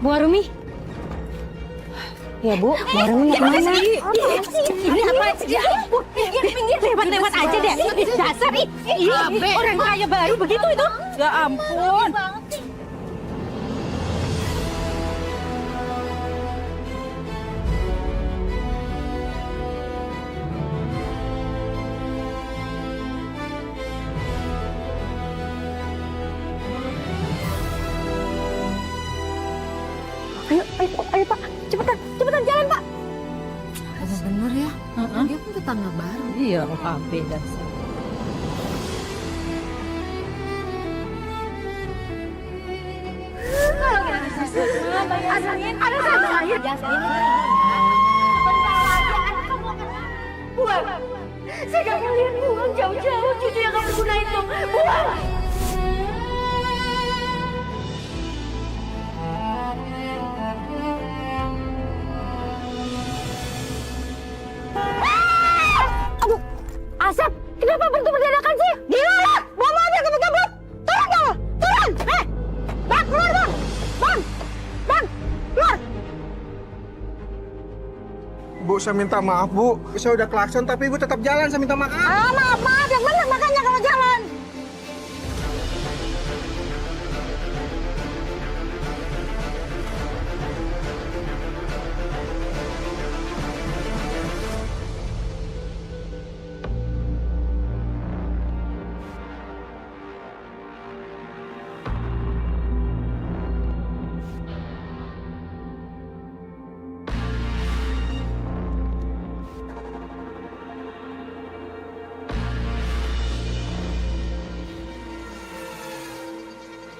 Bu Arumi. Ya Bu, Bu Arumi mau kemana? Ini apa sih? Ya ampun, pinggir, lewat aja deh. Dasar orang kaya baru begitu itu. Ya ampun. Ayo Pak, cepetan jalan Pak. Bener ya, dia pun tetangga baru. Iya, beda sih. Ada satu air. Buang. Saya gak mau lihat buang jauh-jauh cucu yang kamu guna itu. Buang. Aduh, Asep, kenapa berhenti berdadakan sih? Gila, bawa mobil kebut-kebut. Turun kamu, turun. Bang, keluar bang. Bang, keluar. Bu, saya minta maaf, Bu. Saya udah klakson, tapi Ibu tetap jalan. Saya minta maaf. Maaf. Yang benar makanya kalau jalan.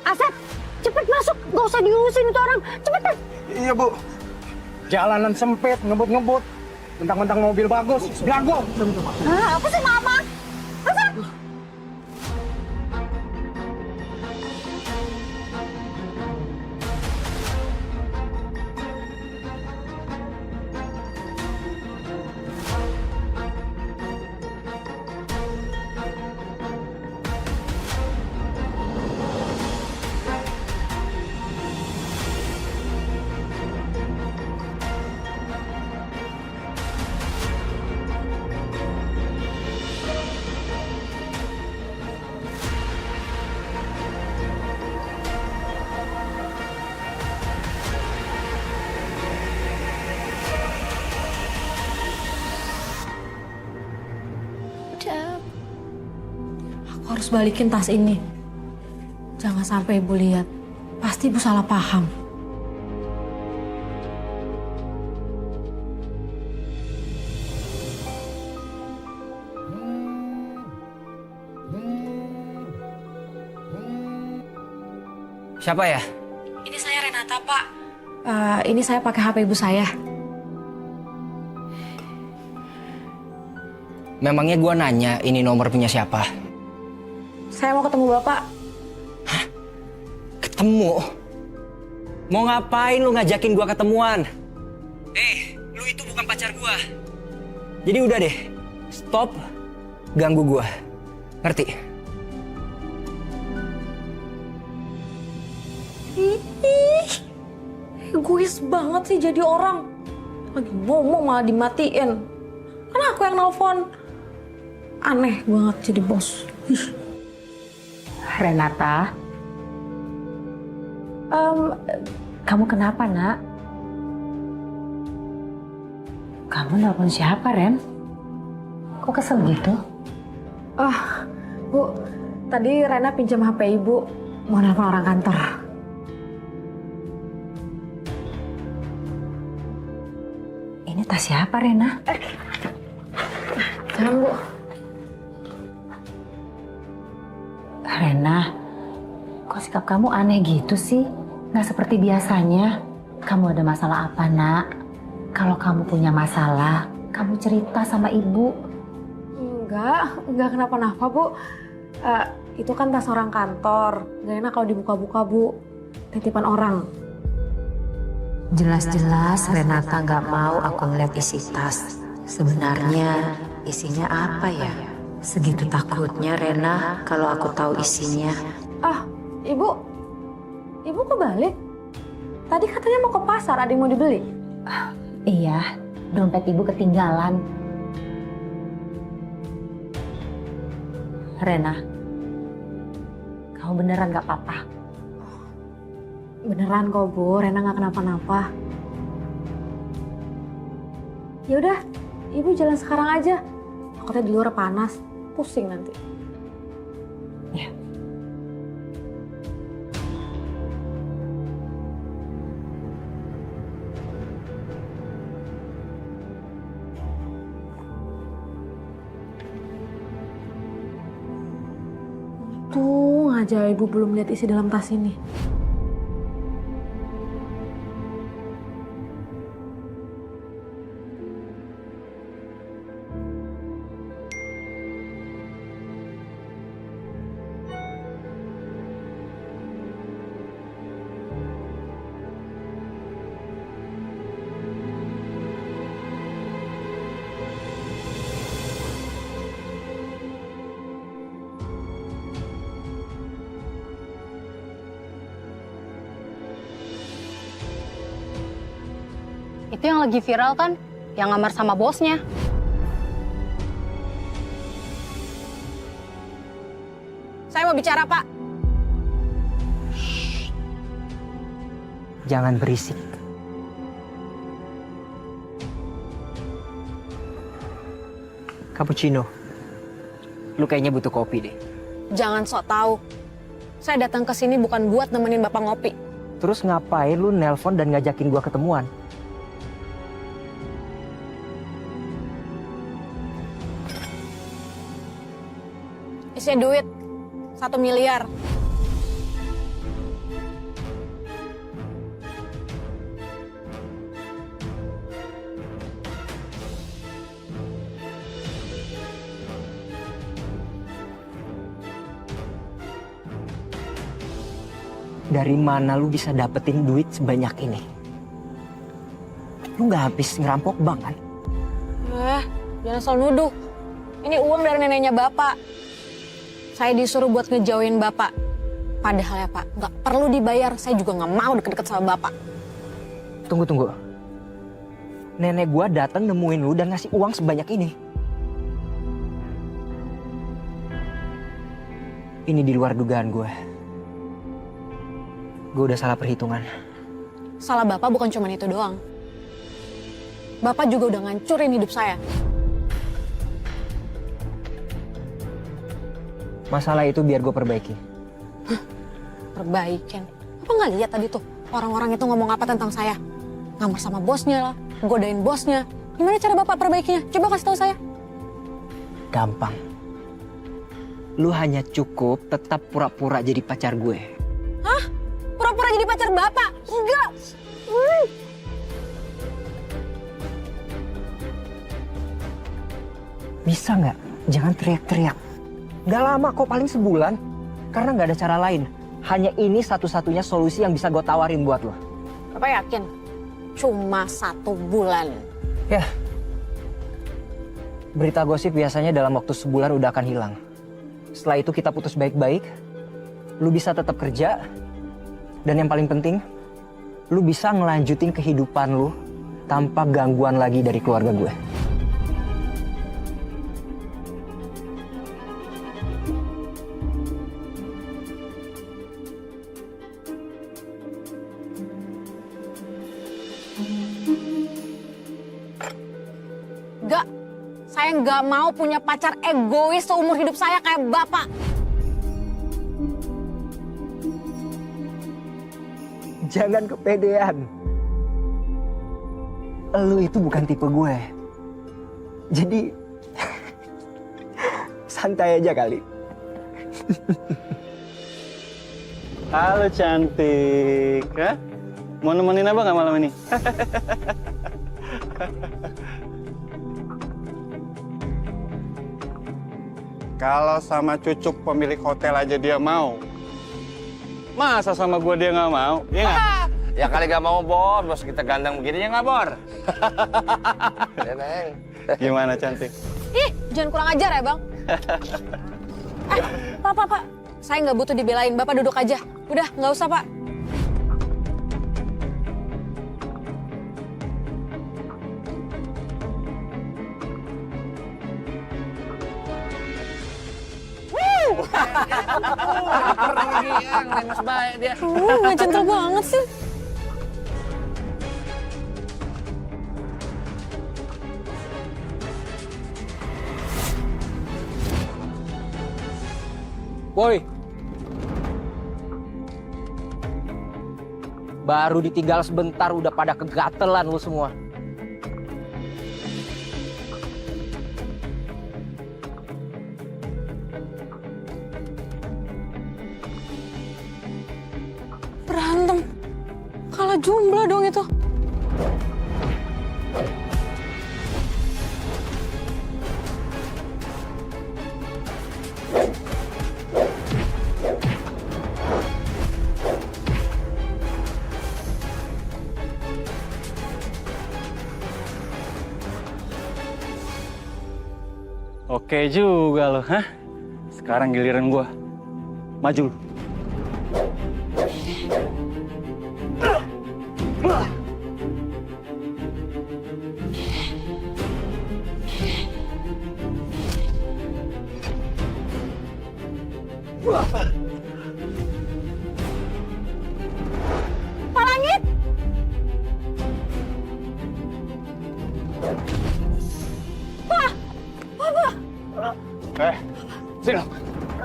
Asep, cepet masuk. Gak usah diurusin itu orang. Cepetan. Iya, Bu. Jalanan sempit, ngebut-ngebut. Mentang-mentang mobil bagus. Belagu. Apa sih mama? Asep. Aku harus balikin tas ini. Jangan sampai Ibu lihat. Pasti Ibu salah paham. Siapa ya? Ini saya Renata, Pak. Ini saya pakai HP Ibu saya. Memangnya gua nanya ini nomor punya siapa? Saya mau ketemu Bapak. Ketemu? Mau ngapain lu ngajakin gua ketemuan? Lu itu bukan pacar gua. Jadi udah deh, stop ganggu gua. Ngerti? Egois banget sih jadi orang. Lagi ngomong malah dimatiin. Kan aku yang nelfon. Aneh banget jadi bos. Renata. Kamu kenapa, Nak? Kamu nelpon siapa, Ren? Kok kesel gitu? Bu, tadi Rena pinjam HP Ibu. Mau nelfon orang kantor. Ini tas siapa, Rena? Jangan, Bu. Rena, kok sikap kamu aneh gitu sih? Nggak seperti biasanya. Kamu ada masalah apa, Nak? Kalau kamu punya masalah, kamu cerita sama ibu. Enggak kenapa-napa, Bu. Itu kan tas orang kantor. Nggak enak kalau dibuka-buka, Bu. Titipan orang. Jelas-jelas Renata nggak mau aku ngeliat isi tas. Sebenarnya isinya apa ya? Segitu takutnya Rena kalau aku tahu isinya. Ibu kok balik? Tadi katanya mau ke pasar, ada yang mau dibeli? Iya, dompet ibu ketinggalan. Rena, kamu beneran gak apa-apa? Beneran kok Bu, Rena nggak kenapa-napa. Ya udah, Ibu jalan sekarang aja. Takutnya di luar panas, pusing nanti. Ya. Untung aja Ibu belum lihat isi dalam tas ini. Itu yang lagi viral kan? Yang ngamar sama bosnya. Saya mau bicara, Pak. Jangan berisik. Cappuccino. Lu kayaknya butuh kopi deh. Jangan sok tahu. Saya datang ke sini bukan buat nemenin Bapak ngopi. Terus ngapain lu nelpon dan ngajakin gua ketemuan? Isinya duit 1 miliar. Dari mana lu bisa dapetin duit sebanyak ini? Lu nggak habis ngerampok bank kan? Jangan asal nuduh. Ini uang dari neneknya Bapak. Saya disuruh buat ngejauhin Bapak. Padahal ya Pak, nggak perlu dibayar. Saya juga nggak mau deket-deket sama Bapak. Tunggu. Nenek gua datang nemuin lu dan ngasih uang sebanyak ini. Ini di luar dugaan gue. Gue udah salah perhitungan. Salah Bapak bukan cuma itu doang. Bapak juga udah ngancurin hidup saya. Masalah itu biar gue perbaiki. Perbaikin. Apa nggak lihat tadi tuh orang-orang itu ngomong apa tentang saya? Ngamar sama bosnya lah, godain bosnya. Gimana cara Bapak perbaikinya? Coba kasih tahu saya. Gampang. Lu hanya cukup tetap pura-pura jadi pacar gue. Hah? Pura-pura jadi pacar Bapak? Enggak. Bisa nggak? Jangan teriak-teriak. Gak lama kok, paling sebulan. Karena nggak ada cara lain. Hanya ini satu-satunya solusi yang bisa gue tawarin buat lo. Bapak yakin? Cuma 1 bulan. Ya. Berita gosip biasanya dalam waktu sebulan udah akan hilang. Setelah itu kita putus baik-baik. Lu bisa tetap kerja. Dan yang paling penting, lu bisa ngelanjutin kehidupan lu tanpa gangguan lagi dari keluarga gue. Enggak. Saya nggak mau punya pacar egois seumur hidup saya kayak Bapak. Jangan kepedean. Lu itu bukan tipe gue. Jadi santai aja kali. Halo cantik, Hah? Mau nemenin apa nggak malam ini? Kalau sama cucuk pemilik hotel aja dia mau, masa sama gue dia nggak mau? Iya nggak? Ya kali gak mau Bor, bos kita ganteng begini ya nggak Bor? Ya, Neng. Gimana cantik? Ih, jangan kurang ajar ya Bang. Pak. Saya nggak butuh dibelain. Bapak duduk aja. Udah, nggak usah Pak. Pergi yang lemes baik dia. Nggak gentle banget sih. Boy. Baru ditinggal sebentar udah pada kegatelan lu semua. Berantem. Kalah jumlah dong itu. Oke juga lo, hah? Sekarang giliran gua. Maju. Pak Langit! Sini.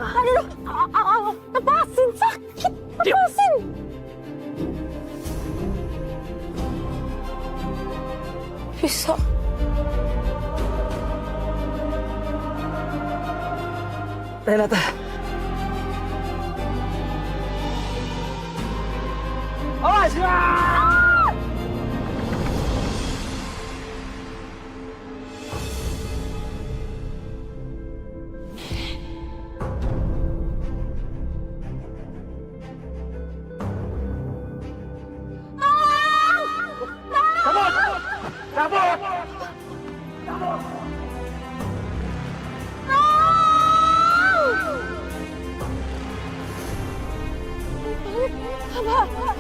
Aduh, lepasin, sakit, lepasin. Bisa. Renata. Awas!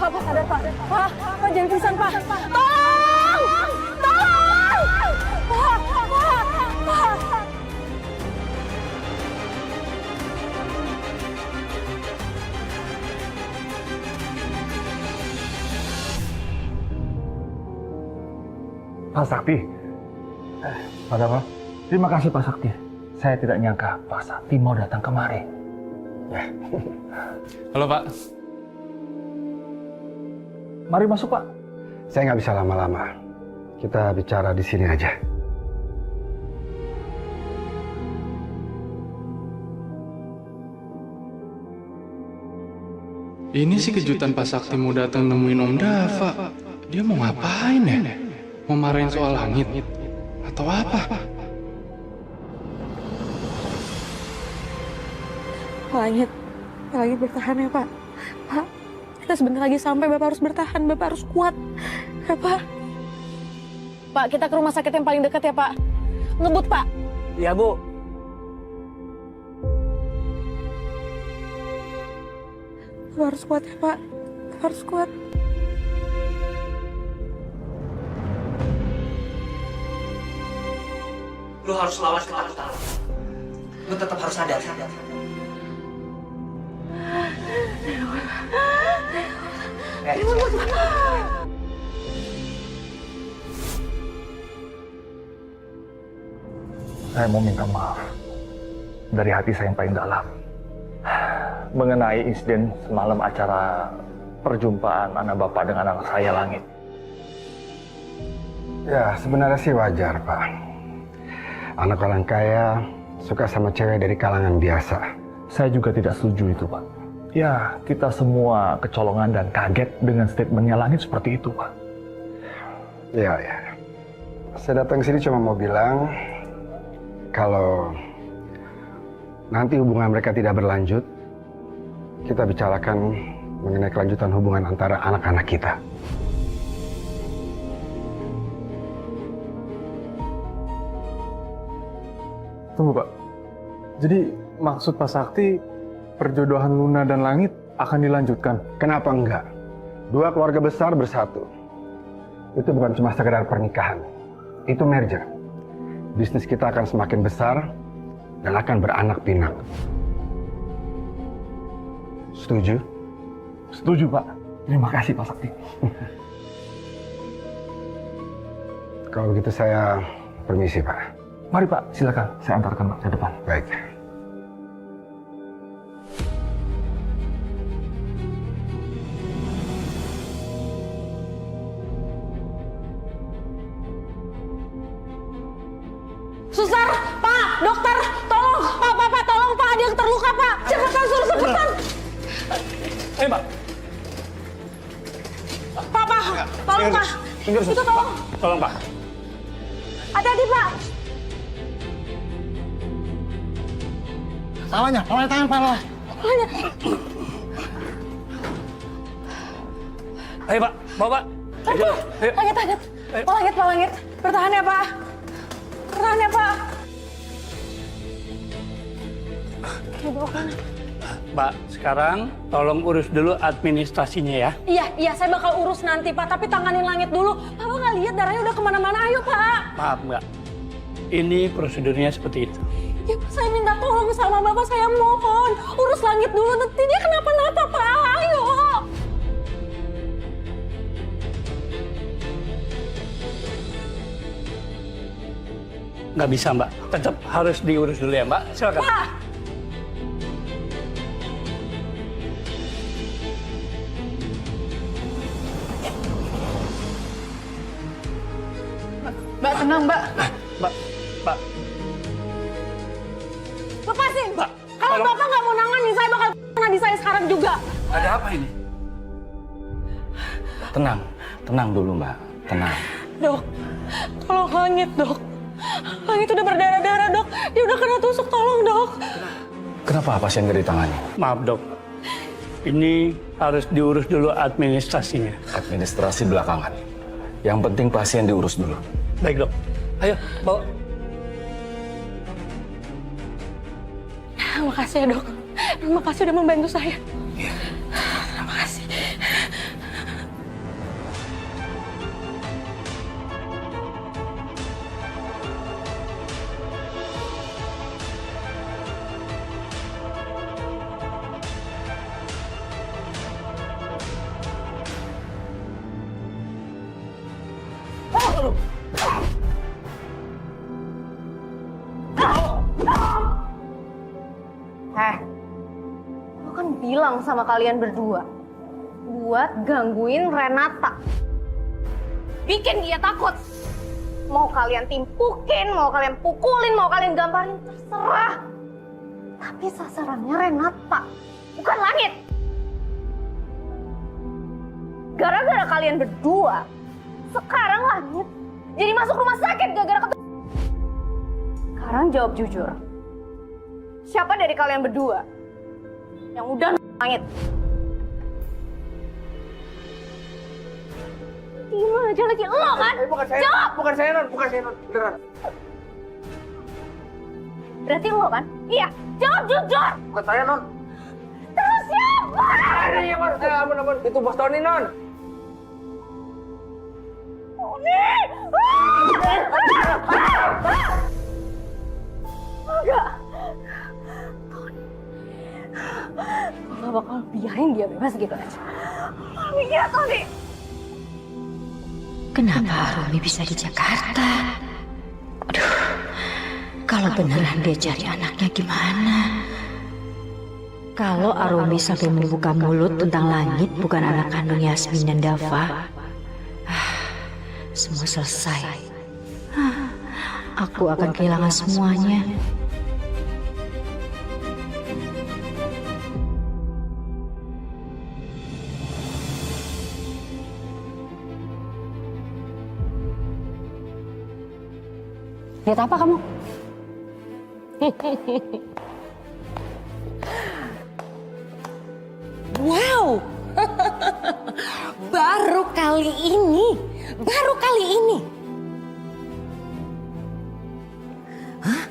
Pak, sadar Pak. Pak, jangan pingsan Pak. Tolong! Tolong! Pak. Pak Sakti. Padahal, terima kasih Pak Sakti. Saya tidak nyangka Pak Sakti mau datang kemari. Halo Pak. Mari masuk Pak. Saya nggak bisa lama-lama. Kita bicara di sini aja. Ini sih kejutan Pak Sakti mau datang nemuin Om Dava. Dia mau ngapain ya? Mau marahin soal langit? Atau apa? Pak Langit bertahan ya Pak. Pak, kita sebentar lagi sampai, Bapak harus bertahan, Bapak harus kuat. Ya Pak. Pak, kita ke rumah sakit yang paling dekat ya Pak. Ngebut Pak. Iya Bu. Bapak harus kuat ya Pak. Bapak harus kuat. Lu harus lawan ketakutan lu. Lu tetap harus sadar. Saya mau minta maaf dari hati saya yang paling dalam mengenai insiden semalam acara perjumpaan anak bapak dengan anak saya Langit. Ya, sebenarnya sih wajar, Pak. Anak orang kaya suka sama cewek dari kalangan biasa. Saya juga tidak setuju itu, Pak. Ya, kita semua kecolongan dan kaget dengan statementnya Langit seperti itu, Pak. Ya. Saya datang sini cuma mau bilang kalau nanti hubungan mereka tidak berlanjut, kita bicarakan mengenai kelanjutan hubungan antara anak-anak kita. Tunggu Pak. Jadi maksud Pak Sakti perjodohan Luna dan Langit akan dilanjutkan? Kenapa enggak? Dua keluarga besar bersatu. Itu bukan cuma sekedar pernikahan. Itu merger. Bisnis kita akan semakin besar dan akan beranak pinak. Setuju? Setuju, Pak. Terima kasih, Pak Sakti. Kalau begitu saya permisi, Pak. Mari, Pak. Silakan. Saya antarkan, Pak, ke depan. Baik. Susar, Pak, dokter, tolong, Pak, tolong, Pak, ada yang terluka, Pak. Cepetan, suruh cepetan. Ayo, Pak. Pak, tolong, Pak. Itu tolong. Tolong, Pak. Hati-hati, Pak. Palanya tangan, pala. Ayo, Pak. Bawa, Pak. Ayo. Langit. Pak Langit. Bertahan ya, Pak. Pak, sekarang tolong urus dulu administrasinya ya. Iya, saya bakal urus nanti, Pak. Tapi tanganin Langit dulu. Papa nggak lihat darahnya udah kemana-mana. Ayo, Pak. Maaf, Mbak. Ini prosedurnya seperti itu. Ya, saya minta tolong sama Bapak. Saya mohon. Urus Langit dulu. Nanti dia kenapa-napa, Pak. Ayo. Nggak bisa, Mbak. Tetap harus diurus dulu ya, Mbak. Silakan. Pak. Mbak, tenang, Mbak. Mbak. Lepasin. Pak, Kalau tolong. Bapak nggak mau nanganin, saya bakal nadi saya sekarang juga. Ada apa ini? Tenang dulu, Mbak. Tenang. Dok, tolong Langit, Dok. Langit udah berdarah-darah, Dok. Dia udah kena tusuk, tolong, Dok. Kenapa pasien nggak ditangani? Maaf, Dok. Ini harus diurus dulu administrasinya. Administrasi belakangan. Yang penting pasien diurus dulu. Baik, Dok. Ayo, bawa. Terima kasih ya, Dok. Terima kasih udah membantu saya. Terima kasih. Lo kan bilang sama kalian berdua buat gangguin Renata. Bikin dia takut. Mau kalian timpukin, mau kalian pukulin, mau kalian gamparin, terserah. Tapi sasarannya Renata, bukan Langit. Gara-gara kalian berdua, sekarang Langit jadi masuk rumah sakit gara-gara Sekarang jawab jujur. Siapa dari kalian berdua yang udah Langit? Diem aja lagi, lo kan? Jawab! Bukan saya, Non. Beneran. Berarti lo kan? Iya, jawab jujur! Bukan saya, Non. Terus siapa? Iya, ampun. Itu Bos Tony, Non. Enggak. Tony. Gue gak bakal biarin dia bebas gitu aja. Iya, Tony. Kenapa Arumi bisa di Jakarta? Aduh, kalau beneran dia cari anaknya gimana? Kalau Arumi sampai membuka mulut tentang Langit bukan anak kandung Yasmin dan Dava, semua selesai. Aku akan kehilangan semuanya. Lihat apa kamu? Wow, baru kali ini. Hah?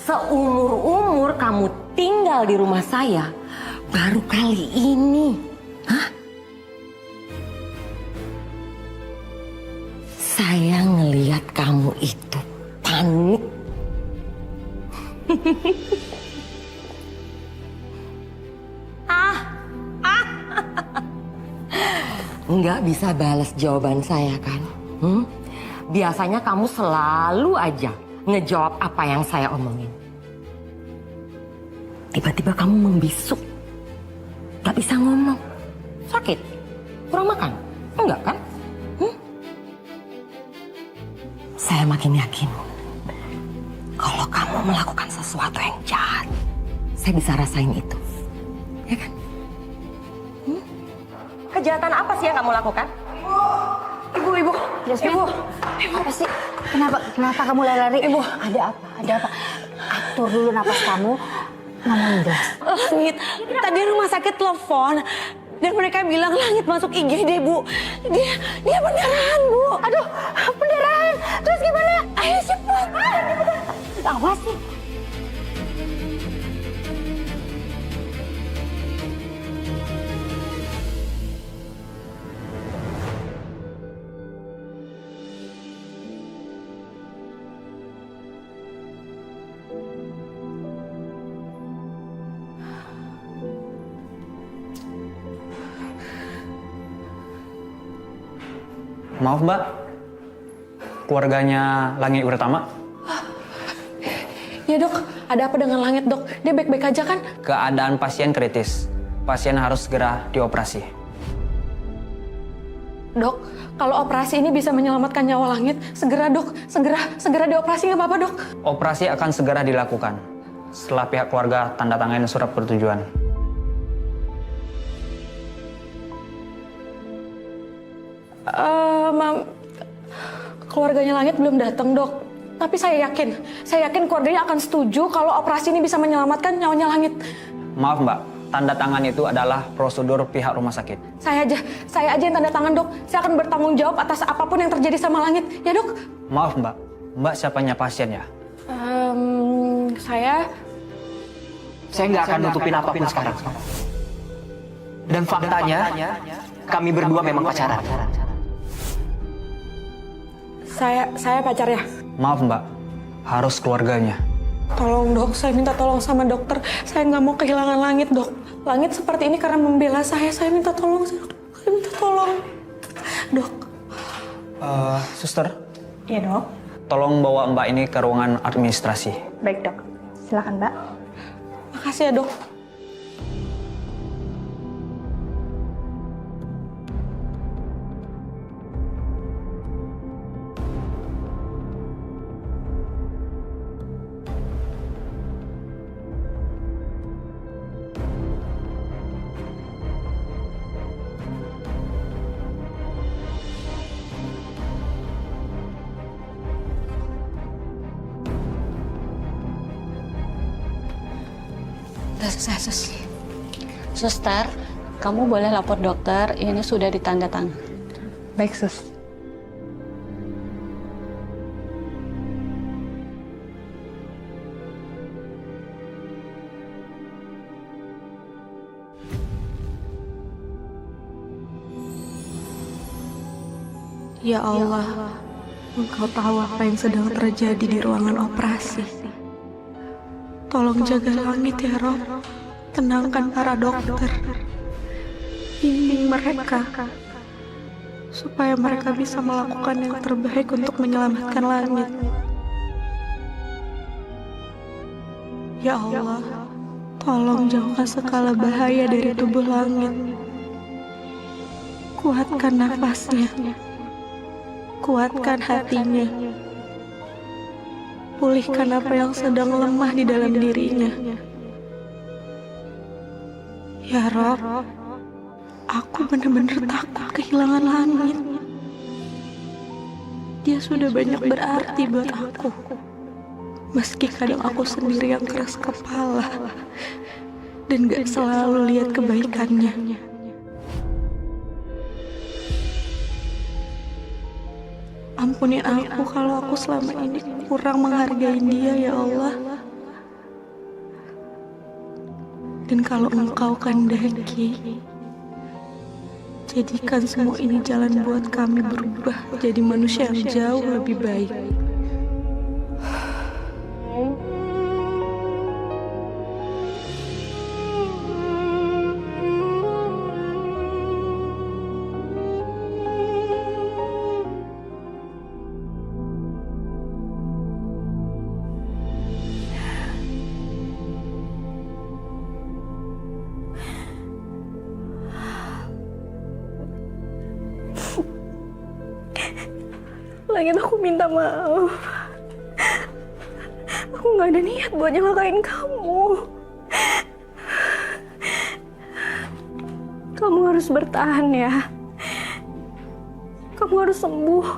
Seumur-umur kamu tinggal di rumah saya, baru kali ini. Hah? Saya ngelihat kamu itu panik. nggak bisa balas jawaban saya kan? Biasanya kamu selalu aja ngejawab apa yang saya omongin. Tiba-tiba kamu membisuk. Gak bisa ngomong. Sakit? Kurang makan? Enggak kan? Saya makin yakin kalau kamu melakukan sesuatu yang jahat, saya bisa rasain itu. Ya kan? Kejahatan apa sih yang kamu lakukan? Ibu. Apa sih? Kenapa kamu lari-lari? Ibu, ada apa? Atur dulu napas kamu. Ngomong jelas. Langit, tadi rumah sakit telepon dan mereka bilang Langit masuk IGD, Bu. Dia pendarahan, Bu. Aduh, pendarahan. Terus gimana? Ayo cepat. Awas sih. Maaf Mbak, keluarganya Langit Pratama. Ya dok, ada apa dengan Langit dok? Dia baik-baik aja kan? Keadaan pasien kritis. Pasien harus segera dioperasi. Dok, kalau operasi ini bisa menyelamatkan nyawa Langit, segera dok, segera dioperasi nggak apa-apa dok? Operasi akan segera dilakukan setelah pihak keluarga tanda tangan surat persetujuan. Keluarganya Langit belum datang dok. Tapi saya yakin keluarganya akan setuju kalau operasi ini bisa menyelamatkan nyawanya Langit. Maaf Mbak, tanda tangan itu adalah prosedur pihak rumah sakit. Saya Saya aja yang tanda tangan dok. Saya akan bertanggung jawab atas apapun yang terjadi sama Langit, ya dok? Maaf Mbak, Mbak siapanya pasien ya? Saya nggak akan nutupin apapun sekarang. Dan faktanya, kami berdua memang pacaran. Saya pacarnya. Maaf Mbak, harus keluarganya. Tolong dok, saya minta tolong sama dokter. Saya nggak mau kehilangan Langit dok. Langit seperti ini karena membela saya. Saya minta tolong, saya minta tolong. Dok. Suster, Iya dok. tolong bawa Mbak ini ke ruangan administrasi. Baik dok. Silakan Mbak. Makasih ya dok. Suster, kamu boleh lapor dokter, ini sudah ditanda tangan. Baik sus. Ya Allah, Engkau tahu apa yang sedang terjadi di ruangan operasi. Tolong jaga Langit ya Rob. Tenangkan para dokter. Bimbing mereka supaya mereka bisa melakukan yang terbaik untuk menyelamatkan Langit. Ya Allah, tolong jauhkan segala bahaya dari tubuh Langit. Kuatkan nafasnya. Kuatkan hatinya. Pulihkan apa yang sedang lemah di dalam dirinya. Ya Rob, aku benar-benar takut kehilangan Langit. Dia sudah banyak berarti buat aku. Meski kadang aku sendiri yang keras kepala dan gak selalu lihat kebaikannya. Ampunin aku kalau aku selama ini kurang menghargai dia ya Allah. Dan kalau Engkau kehendaki, jadikan semua ini jalan buat kami berubah jadi manusia yang jauh lebih baik. Langit, aku minta maaf. Aku nggak ada niat buat nyelakain kamu. Kamu harus bertahan ya. Kamu harus sembuh.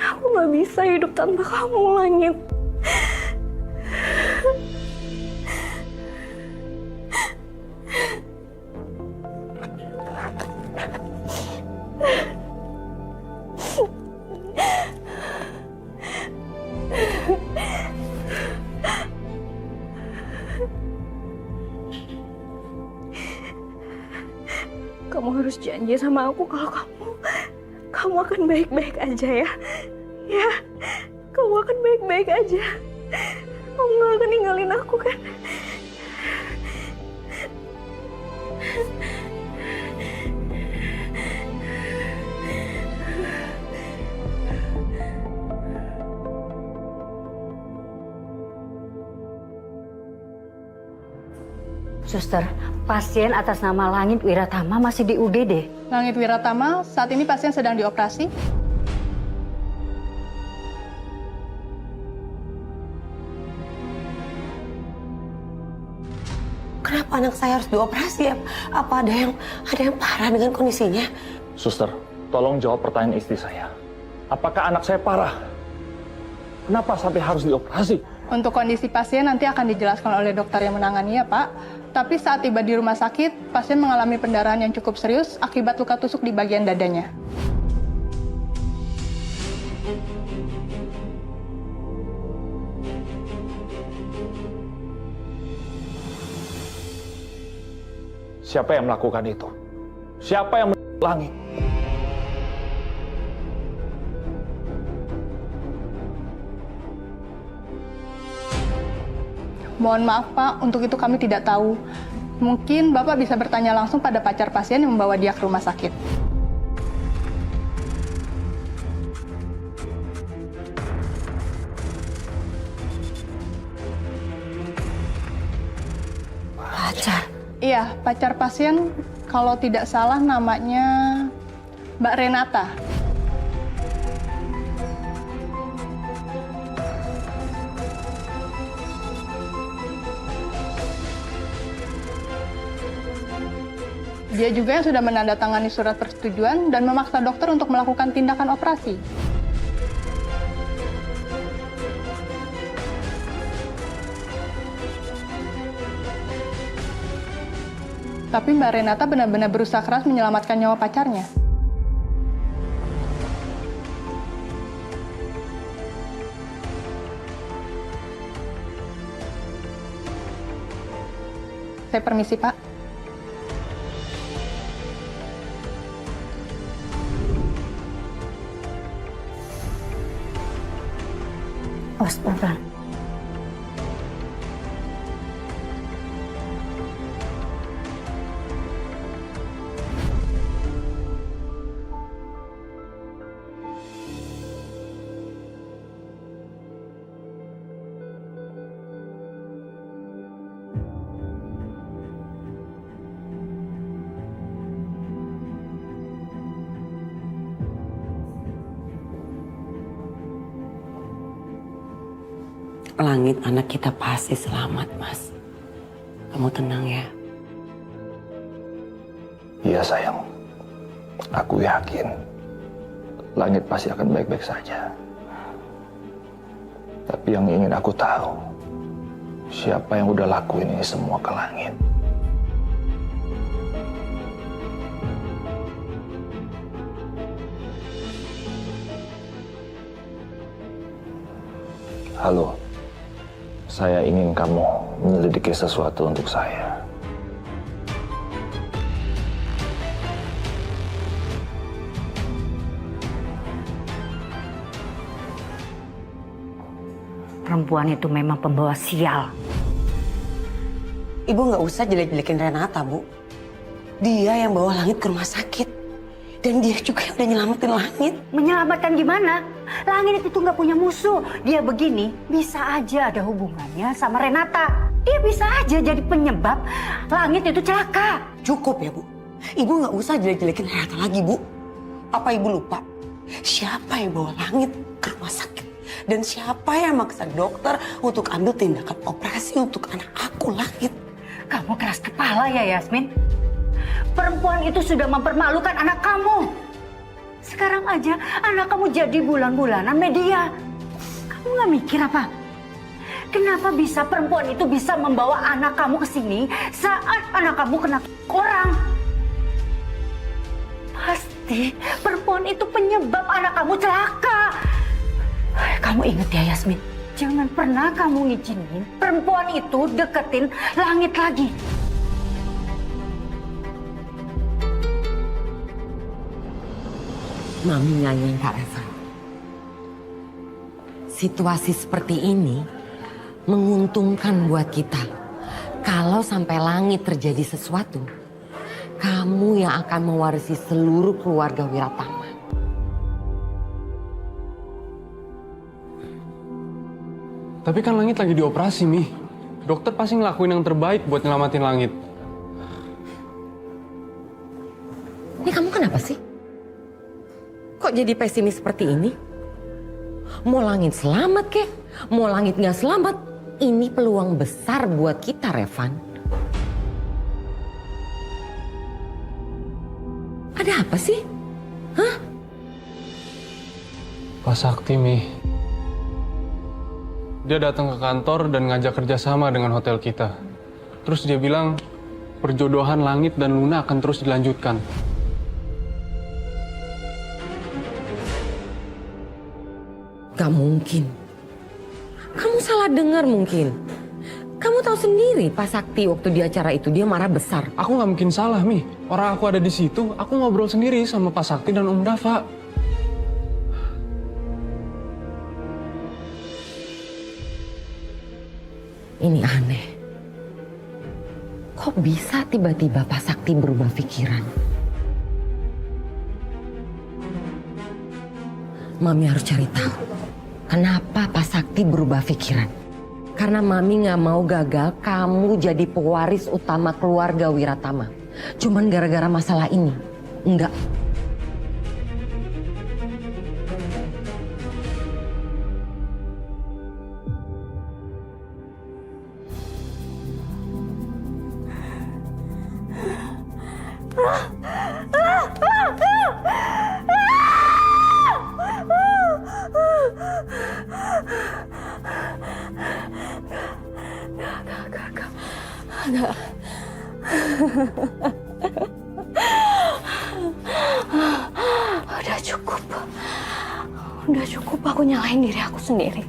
Aku nggak bisa hidup tanpa kamu, Langit. Kamu harus janji sama aku kalau kamu akan baik-baik aja ya. Ya, kamu akan baik-baik aja. Kamu gak akan ninggalin aku kan? Suster, pasien atas nama Langit Wiratama masih di UGD. Langit Wiratama, saat ini pasien sedang dioperasi. Kenapa anak saya harus dioperasi ya? Apa ada yang parah dengan kondisinya? Suster, tolong jawab pertanyaan istri saya. Apakah anak saya parah? Kenapa sampai harus dioperasi? Untuk kondisi pasien nanti akan dijelaskan oleh dokter yang menangani ya Pak. Tapi saat tiba di rumah sakit, pasien mengalami pendarahan yang cukup serius akibat luka tusuk di bagian dadanya. Siapa yang melakukan itu? Siapa yang Langit? Mohon maaf Pak, untuk itu kami tidak tahu. Mungkin Bapak bisa bertanya langsung pada pacar pasien yang membawa dia ke rumah sakit. Pacar? Iya, pacar pasien kalau tidak salah namanya Mbak Renata. Dia juga yang sudah menandatangani surat persetujuan dan memaksa dokter untuk melakukan tindakan operasi. Tapi Mbak Renata benar-benar berusaha keras menyelamatkan nyawa pacarnya. Saya permisi, Pak. Awas, pelan-pelan. Langit, anak kita pasti selamat, Mas. Kamu tenang ya. Iya sayang, aku yakin Langit pasti akan baik-baik saja. Tapi yang ingin aku tahu, siapa yang udah lakuin ini semua ke Langit? Halo, saya ingin kamu menyelidiki sesuatu untuk saya. Perempuan itu memang pembawa sial. Ibu nggak usah jelek-jelekin Renata, Bu. Dia yang bawa Langit ke rumah sakit. Dan dia juga yang udah nyelamatin Langit. Menyelamatkan gimana? Langit itu nggak punya musuh. Dia begini bisa aja ada hubungannya sama Renata. Dia bisa aja jadi penyebab Langit itu celaka. Cukup ya, Bu. Ibu nggak usah jelek-jelekin Renata lagi, Bu. Apa ibu lupa? Siapa yang bawa Langit ke rumah sakit? Dan siapa yang maksa dokter untuk ambil tindakan operasi untuk anak aku, Langit? Kamu keras kepala ya, Yasmin. Perempuan itu sudah mempermalukan anak kamu. Sekarang aja anak kamu jadi bulan-bulanan media. Kamu nggak mikir apa? Kenapa bisa perempuan itu bisa membawa anak kamu ke sini saat anak kamu kena orang? Pasti perempuan itu penyebab anak kamu celaka. Kamu ingat ya, Yasmin, jangan pernah kamu ngizinin perempuan itu deketin Langit lagi. Mami nggak nyangka, Reva. Situasi seperti ini menguntungkan buat kita. Kalau sampai Langit terjadi sesuatu, kamu yang akan mewarisi seluruh keluarga Wiratama. Tapi kan Langit lagi dioperasi, Mi. Dokter pasti ngelakuin yang terbaik buat nyelamatin Langit. Ini kamu kenapa sih? Kok jadi pesimis seperti ini? Mau Langit selamat kek? Mau Langit nggak selamat? Ini peluang besar buat kita, Revan. Ada apa sih? Hah? Pak Sakti, Mi. Dia datang ke kantor dan ngajak kerjasama dengan hotel kita. Terus dia bilang perjodohan Langit dan Luna akan terus dilanjutkan. Gak mungkin. Kamu salah dengar mungkin. Kamu tahu sendiri Pak Sakti waktu di acara itu dia marah besar. Aku nggak mungkin salah, Mi. Orang aku ada di situ, aku ngobrol sendiri sama Pak Sakti dan Om Dava. Ini aneh. Kok bisa tiba-tiba Pak Sakti berubah pikiran? Mami harus cari tahu. Kenapa Pak Sakti berubah pikiran? Karena Mami nggak mau gagal kamu jadi pewaris utama keluarga Wiratama. Cuman gara-gara masalah ini. Enggak. Udah cukup aku nyalahin diri aku sendiri.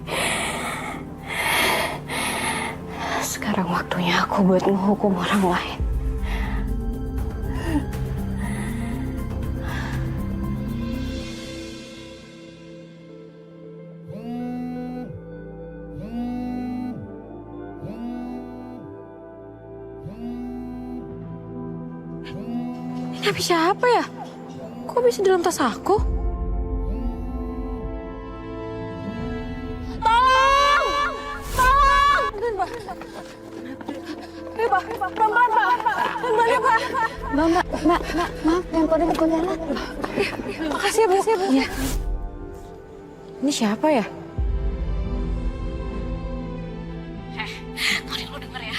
Sekarang waktunya aku buat menghukum orang lain. Ini HP siapa ya? Kok bisa di dalam tas aku? Maaf, handphonenya ketinggalan. Makasih ya, Bu. Iya. Ini siapa ya? Tony, lo denger ya.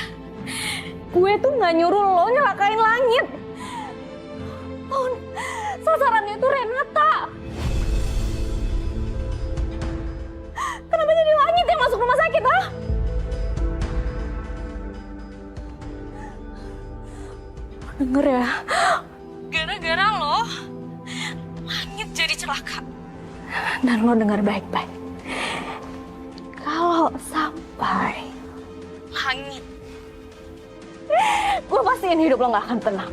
Gue tuh nggak nyuruh lo nyelakain Langit. Ton, sasarannya itu Renata. Kenapa jadi Langit yang masuk rumah sakit, ah? Denger ya, gara-gara lo, Langit jadi celaka. Dan lo dengar baik-baik. Kalau sampai Langit, gue pastiin hidup lo gak akan tenang.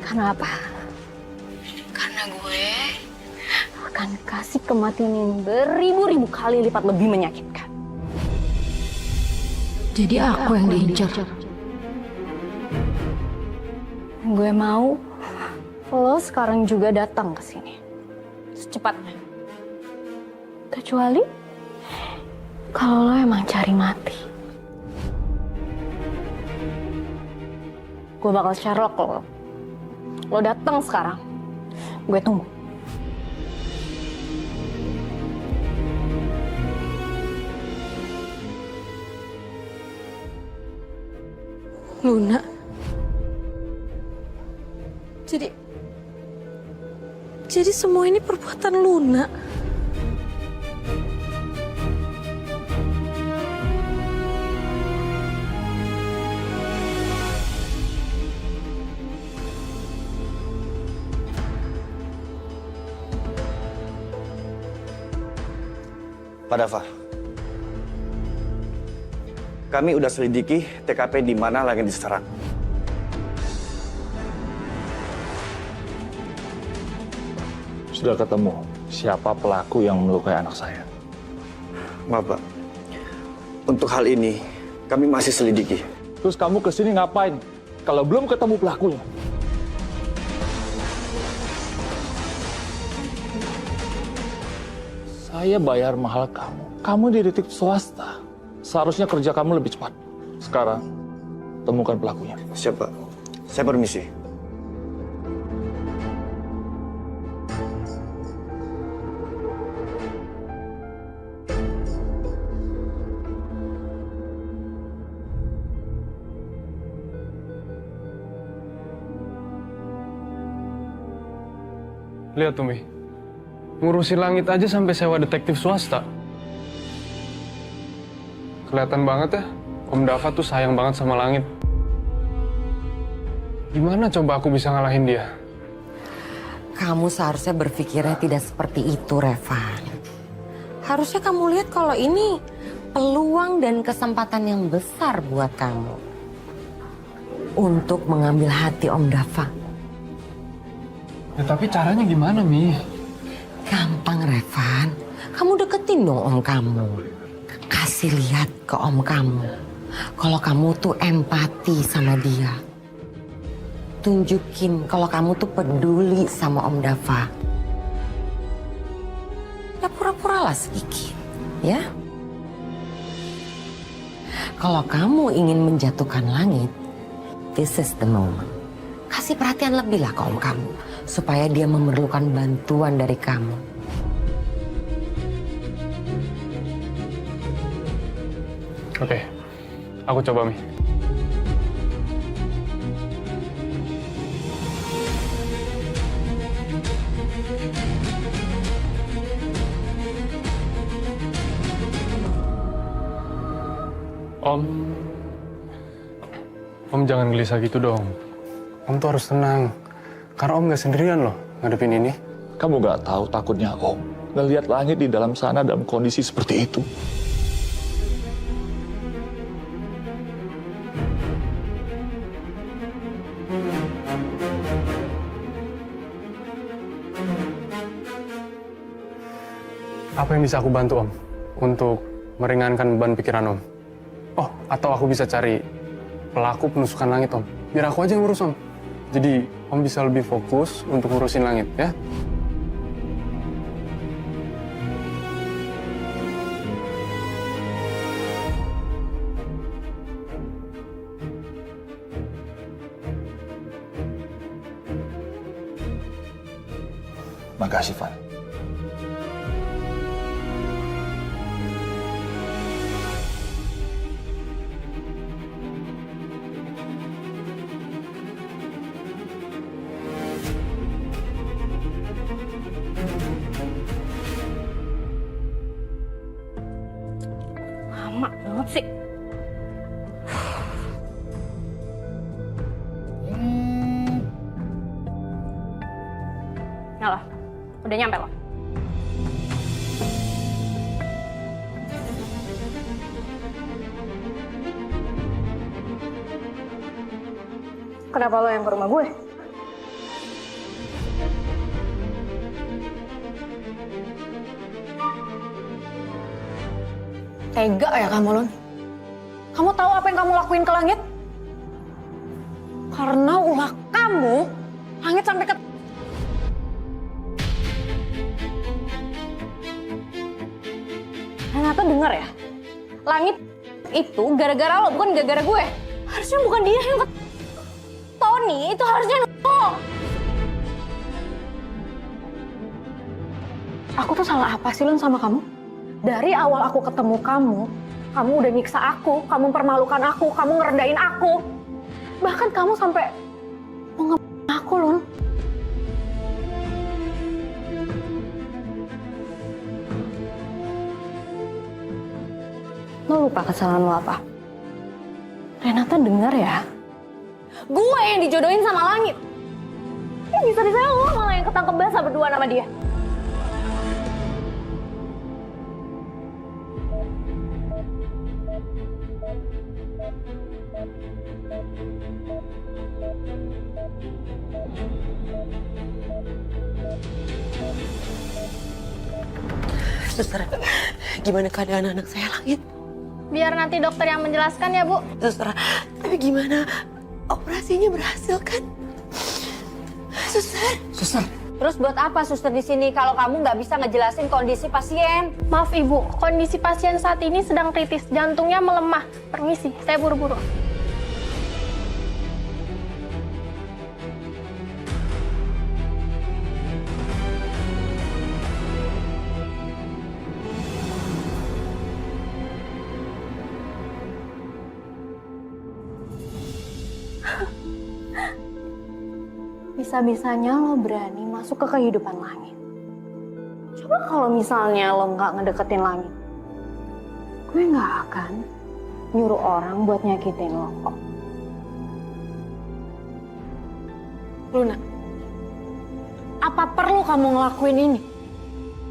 Karena apa? Karena gue akan kasih kematian yang beribu-ribu kali lipat lebih menyakitkan. Jadi aku yang diincar. Gue mau lo sekarang juga datang ke sini secepatnya. Kecuali kalau lo emang cari mati. Gue bakal Sherlock lo. Lo datang sekarang. Gue tunggu. Luna. Jadi semua ini perbuatan Luna. Pak Dava, kami udah selidiki TKP di mana Langit diserang. Sudah ketemu siapa pelaku yang melukai anak saya? Maaf, Pak. Untuk hal ini, kami masih selidiki. Terus kamu kesini ngapain kalau belum ketemu pelakunya? Saya bayar mahal kamu. Kamu di detektif swasta. Seharusnya kerja kamu lebih cepat. Sekarang, temukan pelakunya. Siap, Pak. Saya permisi. Lihat tuh, Mi. Ngurusin Langit aja sampai sewa detektif swasta. Kelihatan banget ya, Om Dava tuh sayang banget sama Langit. Gimana coba aku bisa ngalahin dia? Kamu seharusnya berpikirnya tidak seperti itu, Revan. Harusnya kamu lihat kalau ini peluang dan kesempatan yang besar buat kamu untuk mengambil hati Om Dava. Ya, tapi caranya gimana, Mi? Gampang, Revan. Kamu deketin dong Om kamu. Kasih lihat ke Om kamu kalau kamu tuh empati sama dia. Tunjukin kalau kamu tuh peduli sama Om Dava. Ya pura-puralah sedikit, ya. Kalau kamu ingin menjatuhkan Langit, this is the moment. Kasih perhatian lebih lah ke Om kamu, supaya dia memerlukan bantuan dari kamu. Oke, aku coba, Mi. Om jangan gelisah gitu dong. Om tuh harus tenang. Karena Om gak sendirian loh ngadepin ini. Kamu gak tahu takutnya Om ngelihat Langit di dalam sana dalam kondisi seperti itu. Apa yang bisa aku bantu Om untuk meringankan beban pikiran Om? Oh, atau aku bisa cari pelaku penusukan Langit Om. Biar aku aja yang ngurus Om. Jadi Om bisa lebih fokus untuk ngurusin Langit ya. Makasih, Van. Lama banget sih. Nyala, udah nyampe loh. Kenapa lo yang ke rumah gue? Tega ya kamu, Lon? Kamu tahu apa yang kamu lakuin ke Langit? Karena ulah kamu, Langit sampai ke... Ternyata denger ya, Langit itu gara-gara lo, bukan gara-gara gue. Harusnya bukan dia yang ke... Tony, itu harusnya lo. Aku tuh salah apa sih Lun sama kamu? Dari awal aku ketemu kamu udah nyiksa aku, kamu mempermalukan aku, kamu ngerendahin aku. Bahkan kamu sampai mau aku, Lun. Lo lupa kesalahan lo apa? Renata dengar ya, gue yang dijodohin sama Langit. Bisa-bisa lo malah yang ketangkep basah berdua sama dia. Suster, gimana keadaan anak saya Langit? Biar nanti dokter yang menjelaskan ya, Bu. Suster, tapi gimana? Operasinya berhasil kan? Suster. Terus buat apa suster di sini kalau kamu nggak bisa ngejelasin kondisi pasien? Maaf Ibu, kondisi pasien saat ini sedang kritis, jantungnya melemah. Permisi, saya buru-buru. Bisa-bisanya lo berani masuk ke kehidupan Langit. Coba kalau misalnya lo nggak ngedeketin Langit, gue nggak akan nyuruh orang buat nyakitin lo kok. Luna, apa perlu kamu ngelakuin ini?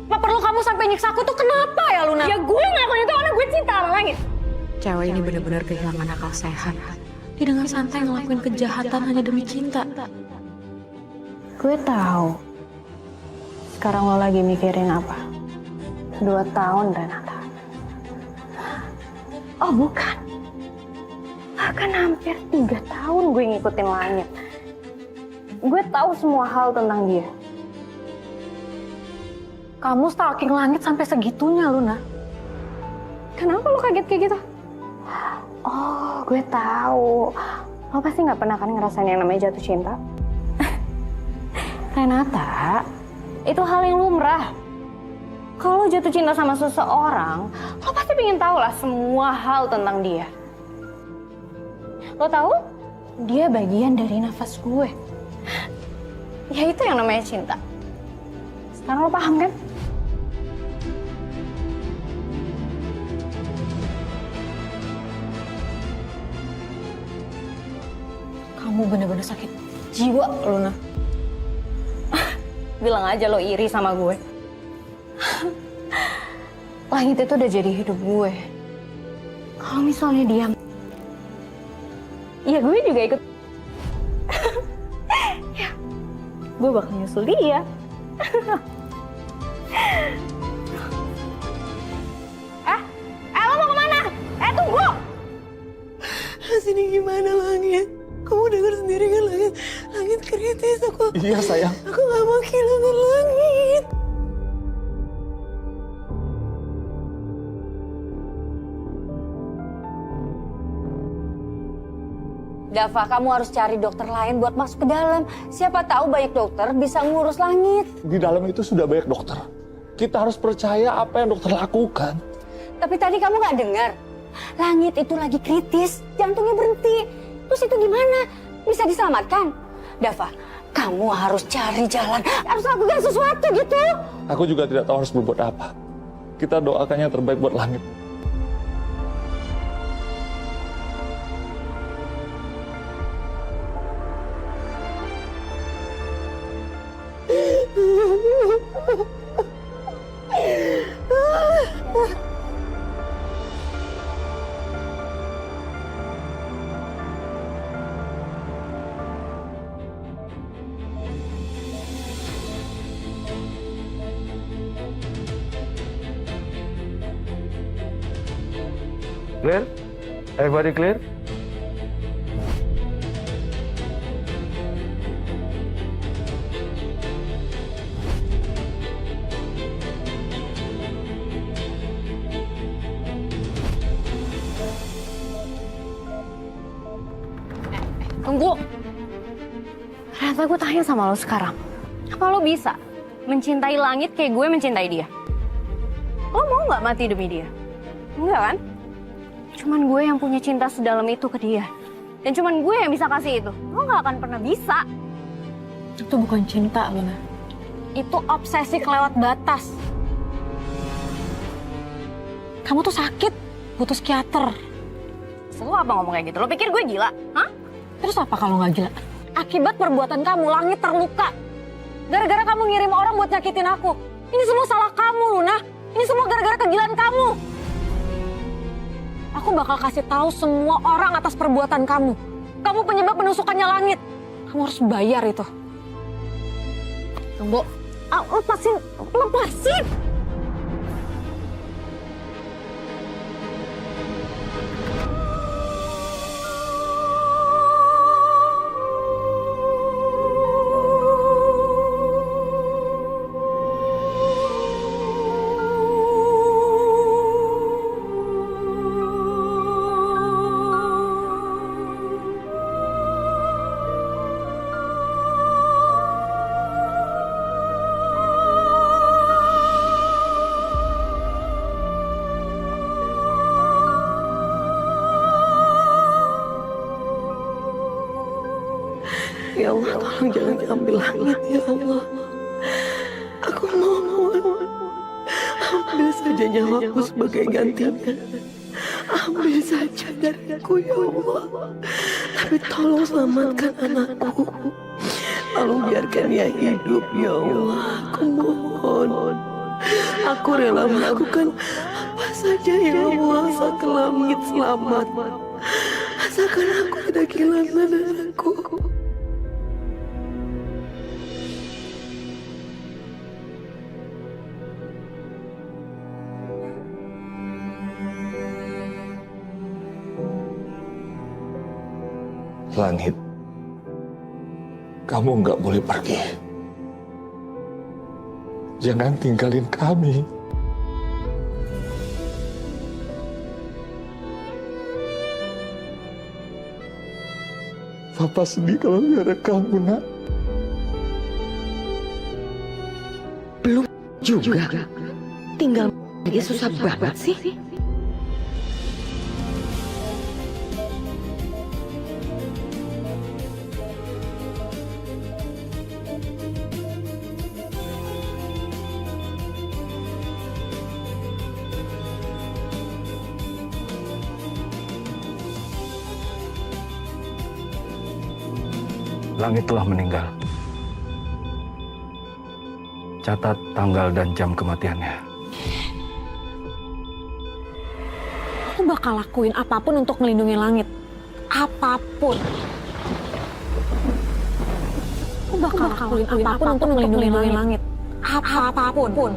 Apa perlu kamu sampai nyiksa aku tuh kenapa ya Luna? Ya gue ngelakuin itu karena gue cinta sama Langit. Cewek ini benar-benar kehilangan akal sehat. Dia dengan santai ngelakuin kejahatan hanya demi cinta. Gue tahu. Sekarang lo lagi mikirin apa? 2 tahun, Renata. Oh bukan. Bahkan hampir 3 tahun gue ngikutin Langit. Gue tahu semua hal tentang dia. Kamu stalking Langit sampai segitunya, Luna. Kenapa lo kaget kayak gitu? Oh, gue tahu. Lo pasti nggak pernah kan ngerasain yang namanya jatuh cinta? Renata, itu hal yang lumrah. Kalau jatuh cinta sama seseorang, lo pasti pengen tahu lah semua hal tentang dia. Lo tahu? Dia bagian dari nafas gue. Ya itu yang namanya cinta. Sekarang lo paham kan? Kamu bener-bener sakit jiwa, Luna. Bilang aja lo iri sama gue. Langit itu udah jadi hidup gue. Kalau misalnya dia, ya gue juga ikut. Ya, gue bakal nyusul dia. Lo mau kemana? Tunggu. Sini gimana Langit? Kamu dengar sendiri kan Langit kritis. Iya sayang. Aku gak mau kehilangan Langit. Dava, kamu harus cari dokter lain buat masuk ke dalam. Siapa tahu banyak dokter bisa ngurus Langit. Di dalam itu sudah banyak dokter. Kita harus percaya apa yang dokter lakukan. Tapi tadi kamu nggak dengar? Langit itu lagi kritis, jantungnya berhenti. Terus itu gimana? Bisa diselamatkan? Dava, kamu harus cari jalan, harus lakukan sesuatu gitu. Aku juga tidak tahu harus berbuat apa. Kita doakan yang terbaik buat Langit. Clear? Everybody clear? Tunggu. Ternyata gue tanya sama lo sekarang. Apa lo bisa mencintai langit kayak gue mencintai dia? Lo mau nggak mati demi dia? Enggak kan? Cuman gue yang punya cinta sedalam itu ke dia. Dan cuman gue yang bisa kasih itu. Lo nggak akan pernah bisa. Itu bukan cinta, Luna. Itu obsesi kelewat batas. Kamu tuh sakit, butuh psikiater. Lo apa ngomong kayak gitu? Lo pikir gue gila? Hah? Terus apa kalau nggak gila? Akibat perbuatan kamu, langit terluka. Gara-gara kamu ngirim orang buat nyakitin aku. Ini semua salah kamu, Luna. Ini semua gara-gara kegilaan kamu. Aku bakal kasih tahu semua orang atas perbuatan kamu. Kamu penyebab penusukannya langit. Kamu harus bayar itu. Tunggu. Lepasin. Lepasin. Ya Allah, tolong jangan diambil langit, ya Allah. Aku mohon, ambil saja nyawaku sebagai gantinya. Ambil saja dariku, ya Allah. Tapi tolong selamatkan anakku. Tolong biarkan dia hidup, ya Allah. Aku mohon. Aku rela melakukan apa saja, ya Allah, asalkan langit selamat. Asalkan aku tidak kehilangan anakku. Langit, kamu nggak boleh pergi. Jangan tinggalin kami. Papa sedih kalau nggak ada kamu, Nak. Belum juga. Tinggal dia susah banget sih. Langit telah meninggal. Catat tanggal dan jam kematiannya. Aku bakal lakuin apapun untuk melindungi langit. Apapun. Aku bakal lakuin apapun untuk melindungi langit. Apapun.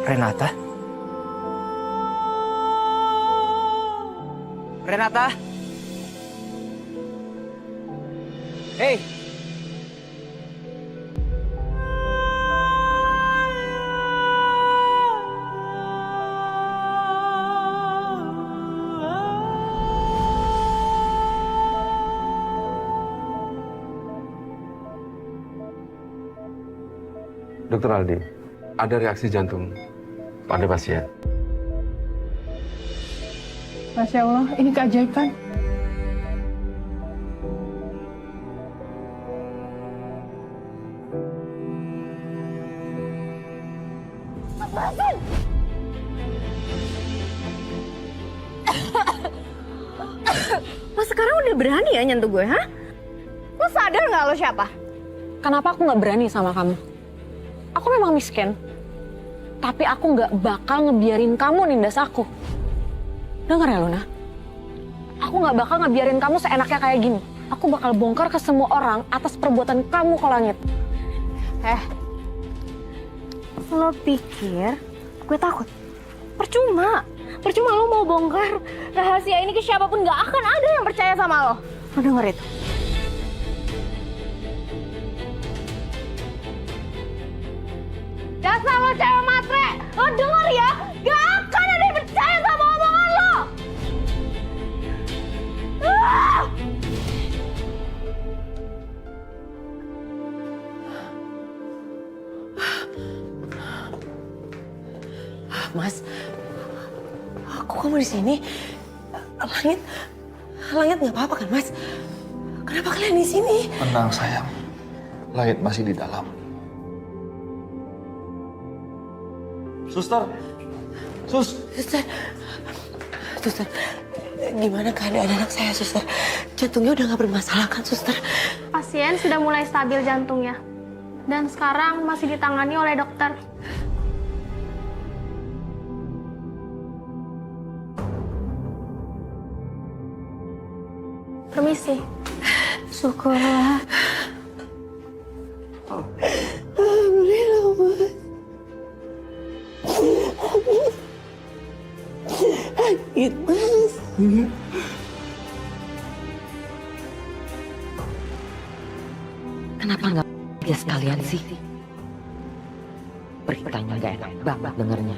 Renata? Renata? Hei! Dokter Aldi, ada reaksi jantung pada pasien. Masya Allah, ini keajaiban. Lo sekarang udah berani ya nyentuh gue, ha? Lo sadar nggak lo siapa? Kenapa aku nggak berani sama kamu? Aku memang miskin. Tapi aku nggak bakal ngebiarin kamu nindas aku. Dengar ya, Luna? Aku nggak bakal ngebiarin kamu seenaknya kayak gini. Aku bakal bongkar ke semua orang atas perbuatan kamu ke langit. Lo pikir gue takut? Percuma. Percuma lo mau bongkar rahasia ini ke siapapun, nggak akan ada yang percaya sama lo. Lo denger itu? Dasar lo cewek matre! Lo denger ya? Gak akan ada yang percaya sama omongan lo! kamu di sini? Langit nggak apa-apa kan, Mas? Kenapa kalian di sini? Tenang sayang, Langit masih di dalam. Suster, Suster, gimana keadaan anak saya, Suster? Jantungnya udah nggak bermasalah kan, Suster? Pasien sudah mulai stabil jantungnya. Dan sekarang masih ditangani oleh dokter. Permisi. Syukurlah. Alhamdulillah, Mas. Langit, Mas. Kenapa nggak dia sekalian sih? Beritanya gak enak banget dengernya.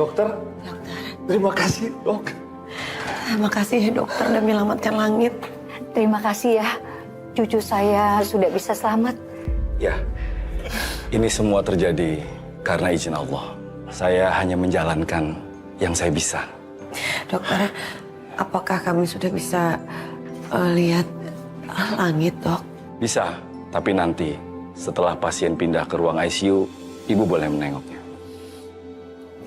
dokter. Terima kasih, dok. Terima kasih ya, dokter, udah menyelamatkan Langit. Terima kasih ya, cucu saya sudah bisa selamat. Ya, ini semua terjadi karena izin Allah. Saya hanya menjalankan yang saya bisa. Dokter, apakah kami sudah bisa lihat Langit, dok? Bisa, tapi nanti setelah pasien pindah ke ruang ICU, Ibu boleh menengoknya.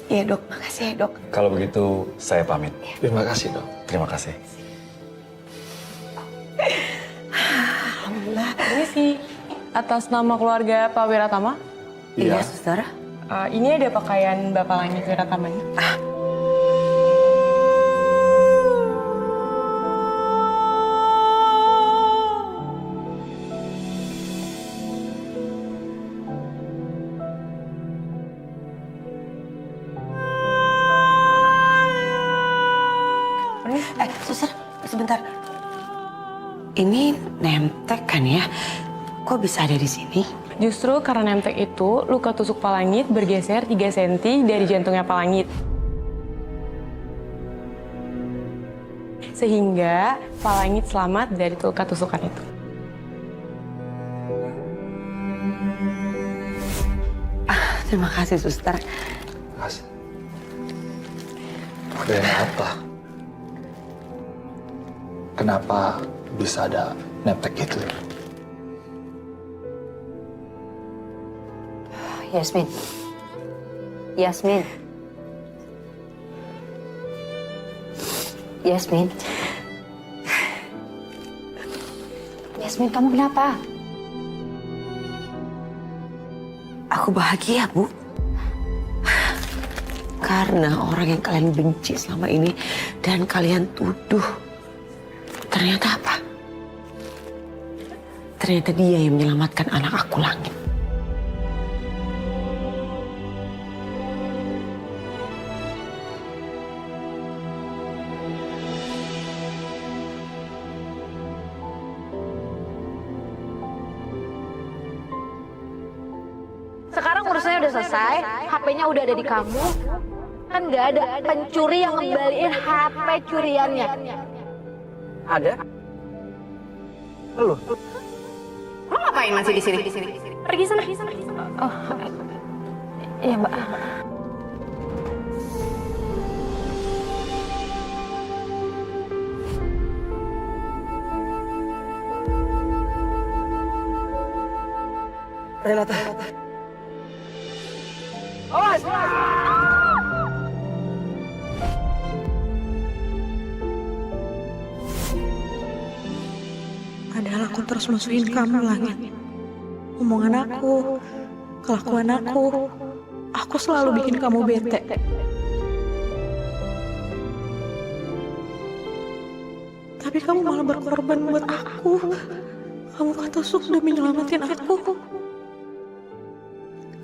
Iya, dok. Makasih ya, dok. Kalau begitu, saya pamit. Terima kasih, dok. Terima kasih. Alhamdulillah. Permisi, atas nama keluarga Pak Wiratama? Iya, Suster. Ini ada pakaian Bapak Langit Wiratamanya. Suster, sebentar. Ini nemtek kan ya? Kok bisa ada di sini? Justru karena nemtek itu, luka tusuk Pak Langit bergeser 3 cm dari jantungnya Pak Langit. Sehingga Pak Langit selamat dari luka tusukan itu. Terima kasih, Suster. Kasih. Dan apa? Kenapa bisa ada neptek itu? Yasmin. Yasmin. Yasmin. Yasmin, kamu kenapa? Aku bahagia, Bu. Karena orang yang kalian benci selama ini dan kalian tuduh, ternyata apa? Ternyata dia yang menyelamatkan anak aku, Langit. Sekarang urusannya udah selesai, HP-nya udah ada di kamu. Kan nggak ada pencuri yang ngembaliin HP curiannya. Ada? Lu? Lo ngapain masih di sini? Pergi sana. Oh, iya Mbak. Renata. Awas! Padahal aku terus musuhin kamu, Langit. Omongan aku, kelakuan aku selalu bikin kamu bete. Tapi kamu malah berkorban buat aku. Kamu ketusuk demi nyelamatin aku.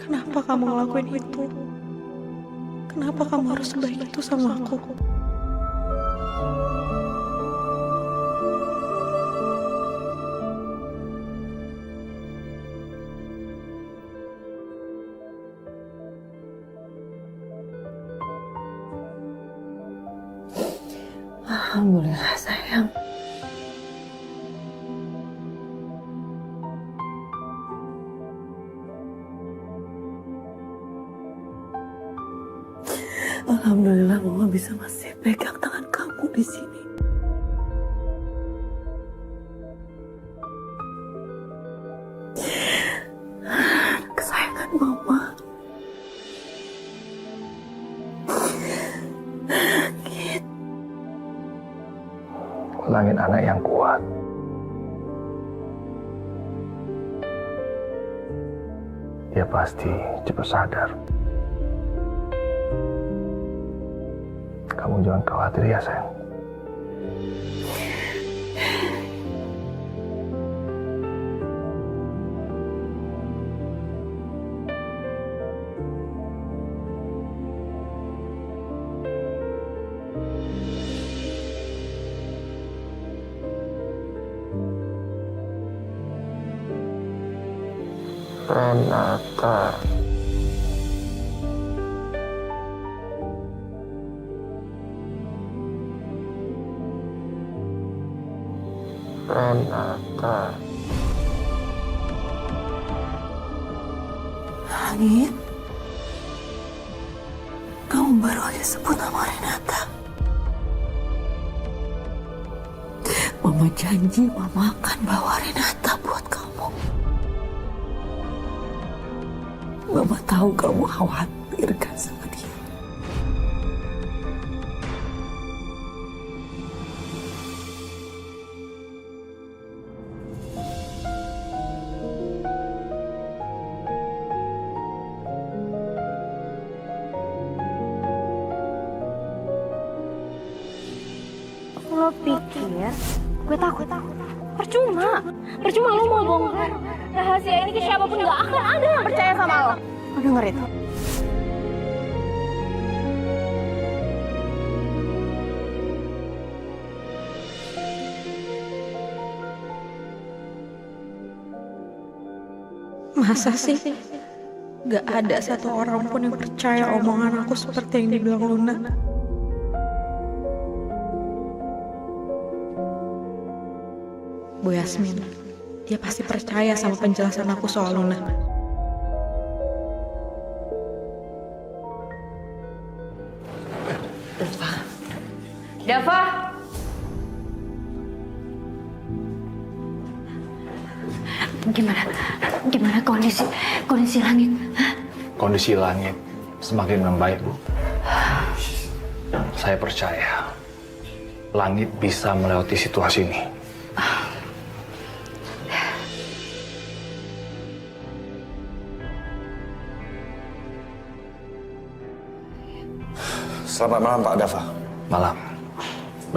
Kenapa kamu ngelakuin itu? Kenapa kamu harus sebaik itu sama aku? Alhamdulillah sayang. Alhamdulillah Mama bisa masih pegang tangan kamu di sini. Kesayangan Mama. Langit anak yang kuat. Dia pasti cepat sadar. Kamu jangan khawatir ya sayang. Renata. Renata. Langit, kamu baru aja sebut nama Renata. Mama janji Mama akan bawa Renata buat kamu. Mama tahu kamu khawatir kan sama dia. Lo pikir gue takut? Percuma lo mau bongkar rahasia ini ke siapapun, gak akan ada yang percaya sama lo. Lo denger itu? Masa sih? Gak ada satu orang pun yang percaya omongan aku seperti yang dibilang Luna. Bu Yasmin, dia pasti percaya sama penjelasan aku soal Luna. Dava! Gimana kondisi Langit? Hah? Kondisi Langit semakin membaik, Bu. Saya percaya Langit bisa melewati situasi ini. Selamat malam Pak Dava. Malam.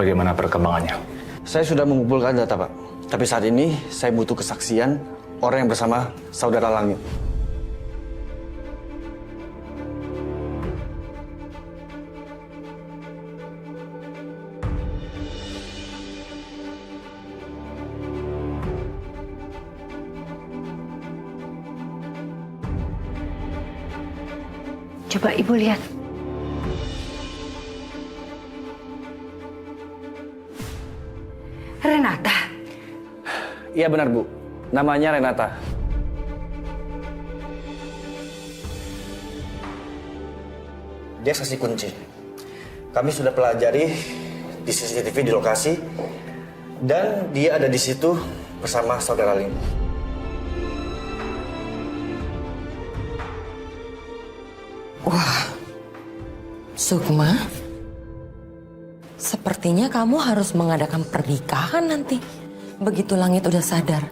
Bagaimana perkembangannya? Saya sudah mengumpulkan data Pak. Tapi saat ini saya butuh kesaksian orang yang bersama saudara Langit. Coba Ibu lihat. Renata. Iya benar Bu, namanya Renata. Dia saksi kunci. Kami sudah pelajari di CCTV di lokasi dan dia ada di situ bersama saudara Lim. Wah, Sukma, sepertinya kamu harus mengadakan pernikahan nanti. Begitu Langit udah sadar.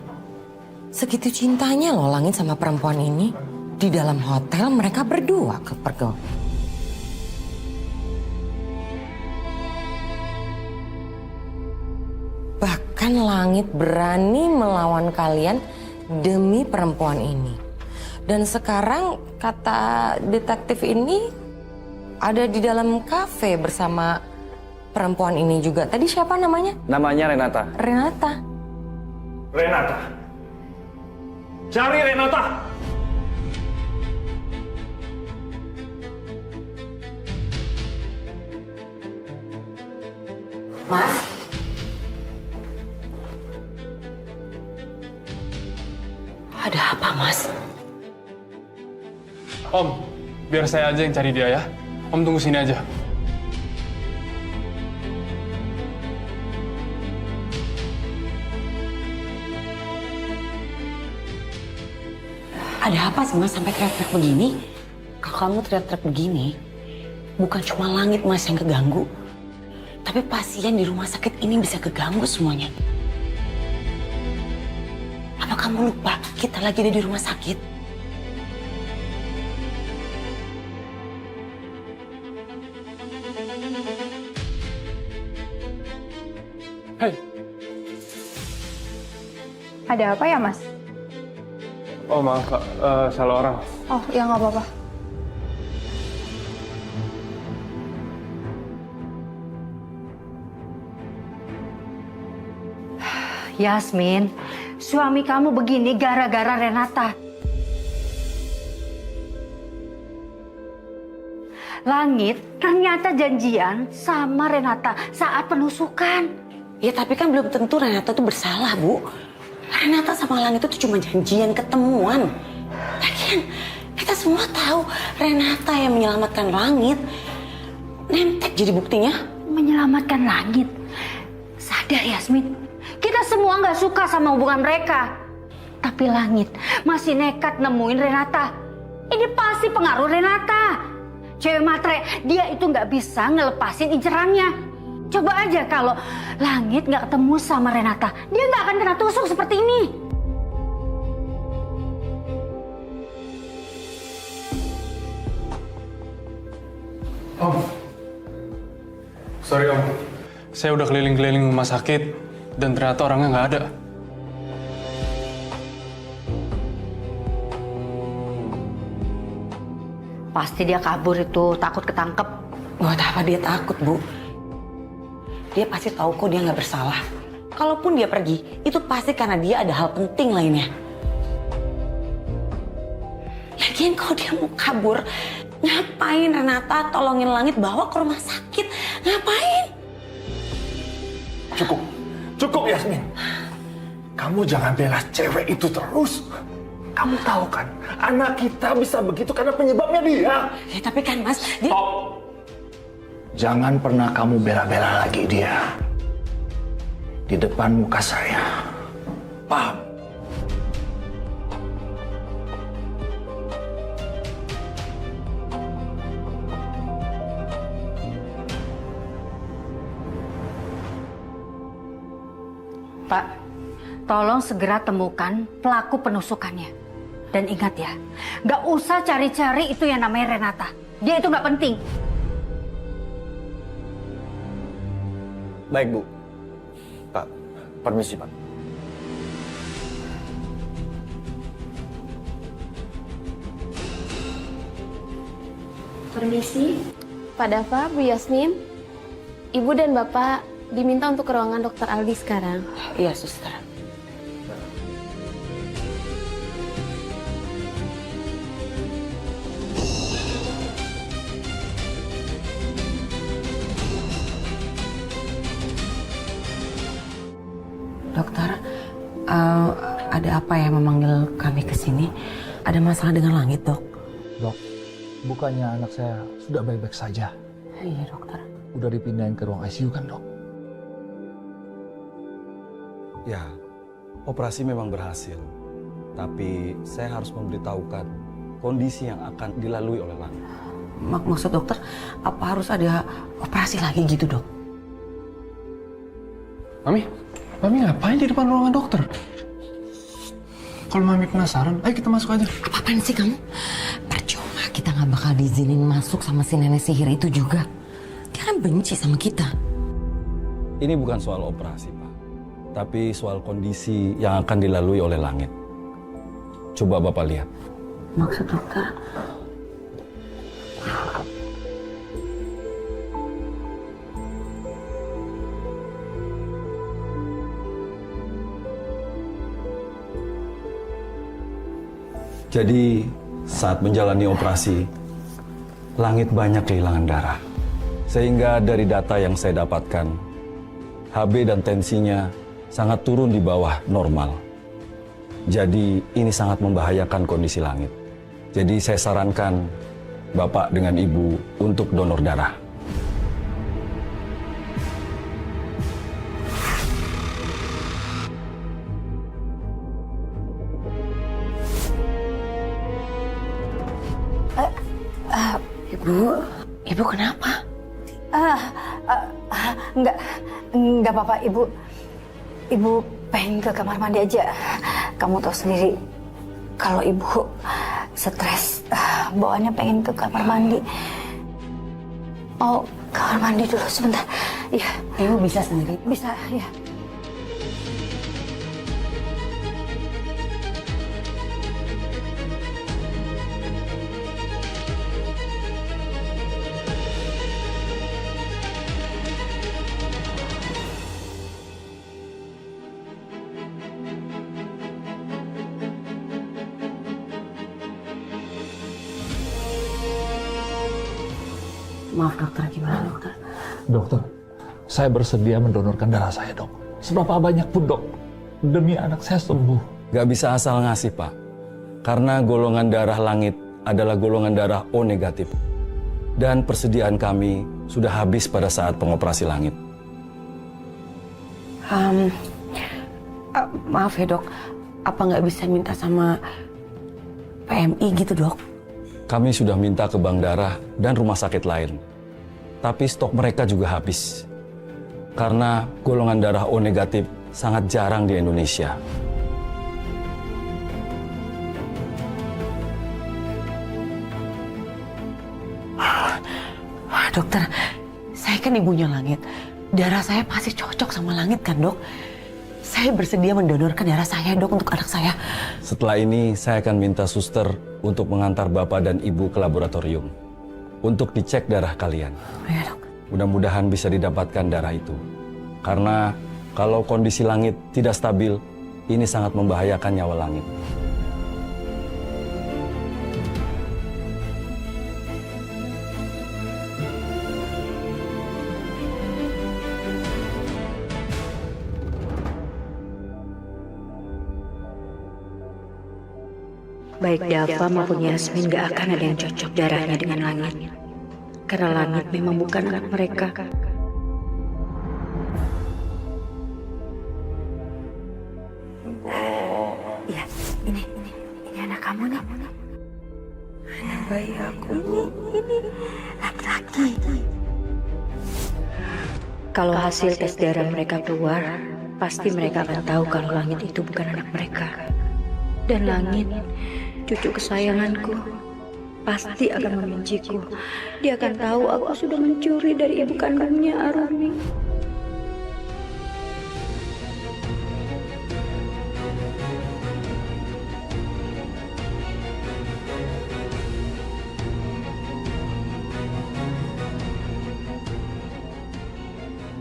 Segitu cintanya loh Langit sama perempuan ini. Di dalam hotel mereka berdua kepergok. Bahkan Langit berani melawan kalian demi perempuan ini. Dan sekarang kata detektif ini ada di dalam kafe bersama perempuan ini juga. Tadi siapa namanya? Namanya Renata. Renata. Renata. Cari Renata. Mas? Ada apa, Mas? Om, biar saya aja yang cari dia ya. Om tunggu sini aja. Ada apa sih Mas sampai teriak-teriak begini? Kalau kamu teriak-teriak begini, bukan cuma langit Mas yang keganggu, tapi pasien di rumah sakit ini bisa keganggu semuanya. Apa kamu lupa kita lagi ada di rumah sakit? Hei. Ada apa ya, Mas? Oh maaf Kak, salah orang. Oh, ya nggak apa-apa. Yasmin, suami kamu begini gara-gara Renata. Langit ternyata janjian sama Renata saat penusukan. Ya tapi kan belum tentu Renata itu bersalah, Bu. Renata sama Langit itu cuma janjian ketemuan. Lagian kita semua tahu Renata yang menyelamatkan Langit. Nemtek jadi buktinya. Menyelamatkan Langit. Sadar Yasmin, kita semua nggak suka sama hubungan mereka. Tapi Langit masih nekat nemuin Renata. Ini pasti pengaruh Renata. Cewek matre, dia itu nggak bisa ngelepasin incerannya. Coba aja kalau Langit nggak ketemu sama Renata, dia nggak akan kena tusuk seperti ini. Om, sorry Om. Saya udah keliling-keliling rumah sakit dan ternyata orangnya nggak ada. Pasti dia kabur itu, takut ketangkep. Buat apa dia takut, Bu? Dia pasti tahu kok dia nggak bersalah. Kalaupun dia pergi, itu pasti karena dia ada hal penting lainnya. Lagian kalau dia mau kabur, ngapain Renata tolongin Langit bawa ke rumah sakit? Ngapain? Cukup Yasmin. Kamu jangan bela cewek itu terus. Kamu tahu kan, anak kita bisa begitu karena penyebabnya dia. Ya tapi kan Mas, dia... Stop. Jangan pernah kamu bela-bela lagi dia. Di depan muka saya. Paham? Pak, tolong segera temukan pelaku penusukannya. Dan ingat ya, nggak usah cari-cari itu yang namanya Renata. Dia itu nggak penting. Baik, Bu. Pak, permisi, Pak. Permisi, Pak Dava, Bu Yasmin. Ibu dan Bapak diminta untuk ke ruangan Dokter Aldi sekarang. Iya, Suster. Dokter, ada apa yang memanggil kami ke sini? Ada masalah dengan Langit, Dok? Dok, bukannya anak saya sudah baik-baik saja? Iya, Dokter. Udah dipindahin ke ruang ICU kan, Dok? Ya, operasi memang berhasil. Tapi saya harus memberitahukan kondisi yang akan dilalui oleh Langit. Maksud dokter, apa harus ada operasi lagi gitu, Dok? Mami ngapain di depan ruangan dokter? Kalau Mami penasaran, ayo kita masuk aja. Apaan sih kamu? Percuma, kita nggak bakal diizinin masuk sama si nenek sihir itu juga. Dia kan benci sama kita. Ini bukan soal operasi, Pak. Tapi soal kondisi yang akan dilalui oleh Langit. Coba Bapak lihat. Maksud dokter? Jadi saat menjalani operasi, Langit banyak kehilangan darah. Sehingga dari data yang saya dapatkan, HB dan tensinya sangat turun di bawah normal. Jadi ini sangat membahayakan kondisi Langit. Jadi saya sarankan Bapak dengan Ibu untuk donor darah. Ibu kenapa? Enggak apa-apa, Ibu pengen ke kamar mandi aja. Kamu tahu sendiri kalau Ibu stres, bawaannya pengen ke kamar mandi. Oh, kamar mandi dulu sebentar. Iya. Ibu bisa sendiri? Bisa, ya. Maaf dokter, gimana dokter? Dokter, saya bersedia mendonorkan darah saya, dok. Seberapa banyak pun, dok. Demi anak saya sembuh. Gak bisa asal ngasih, Pak. Karena golongan darah Langit adalah golongan darah O negatif. Dan persediaan kami sudah habis pada saat pengoperasi Langit. Maaf ya dok, apa nggak bisa minta sama PMI gitu dok? Kami sudah minta ke bank darah dan rumah sakit lain. Tapi stok mereka juga habis. Karena golongan darah O negatif sangat jarang di Indonesia. Dokter, saya kan ibunya Langit. Darah saya pasti cocok sama Langit kan dok? Saya bersedia mendonorkan darah saya dok untuk anak saya. Setelah ini saya akan minta suster untuk mengantar Bapak dan Ibu ke laboratorium untuk dicek darah kalian. Ya, dok. Mudah-mudahan bisa didapatkan darah itu. Karena kalau kondisi Langit tidak stabil, ini sangat membahayakan nyawa Langit. Baik Dava maupun Yasmin gak akan ada yang cocok darahnya dengan Langit. Karena Langit memang bukan anak mereka. Ya, ini anak kamu nih. Anak bayi aku. Ini laki-laki. Kalau hasil tes darah mereka keluar, pasti mereka akan tahu kalau Langit itu bukan anak mereka. Dan Langit, cucu kesayanganku, pasti akan membenciku. Dia akan tahu aku sudah mencuri dari ibu kandungnya, Arumi.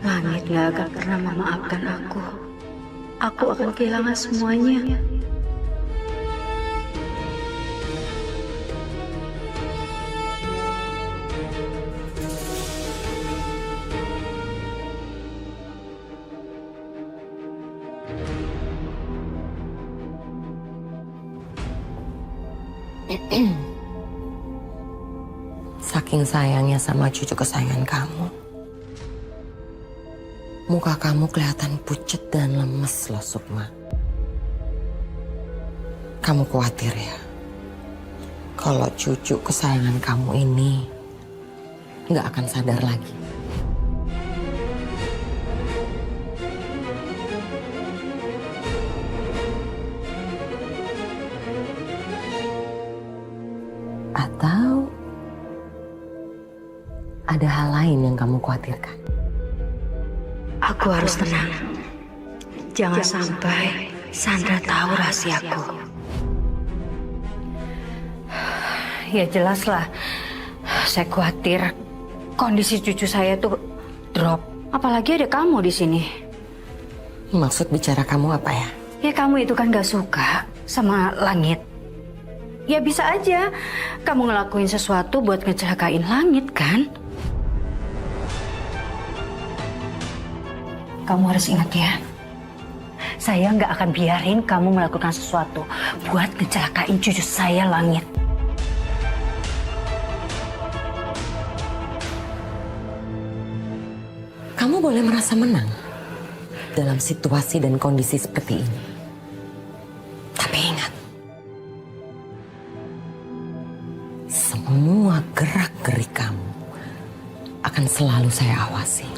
Langit gak akan pernah memaafkan aku. Aku akan kehilangan semuanya. Saking sayangnya sama cucu kesayangan kamu, muka kamu kelihatan pucat dan lemes loh, Sukma. Kamu khawatir ya, kalau cucu kesayangan kamu ini nggak akan sadar lagi. Atau ada hal lain yang kamu khawatirkan? Aku harus tenang. Jangan sampai Sandra tahu rahasiaku. Ya jelaslah. Saya khawatir kondisi cucu saya tuh drop. Apalagi ada kamu di sini. Maksud bicara kamu apa ya? Ya kamu itu kan gak suka sama Langit. Ya bisa aja kamu ngelakuin sesuatu buat ngecelakain Langit kan? Kamu harus ingat ya, saya nggak akan biarin kamu melakukan sesuatu buat ngecelakain cucu saya, Langit. Kamu boleh merasa menang dalam situasi dan kondisi seperti ini. Tapi ingat, semua gerak-gerik kamu akan selalu saya awasi.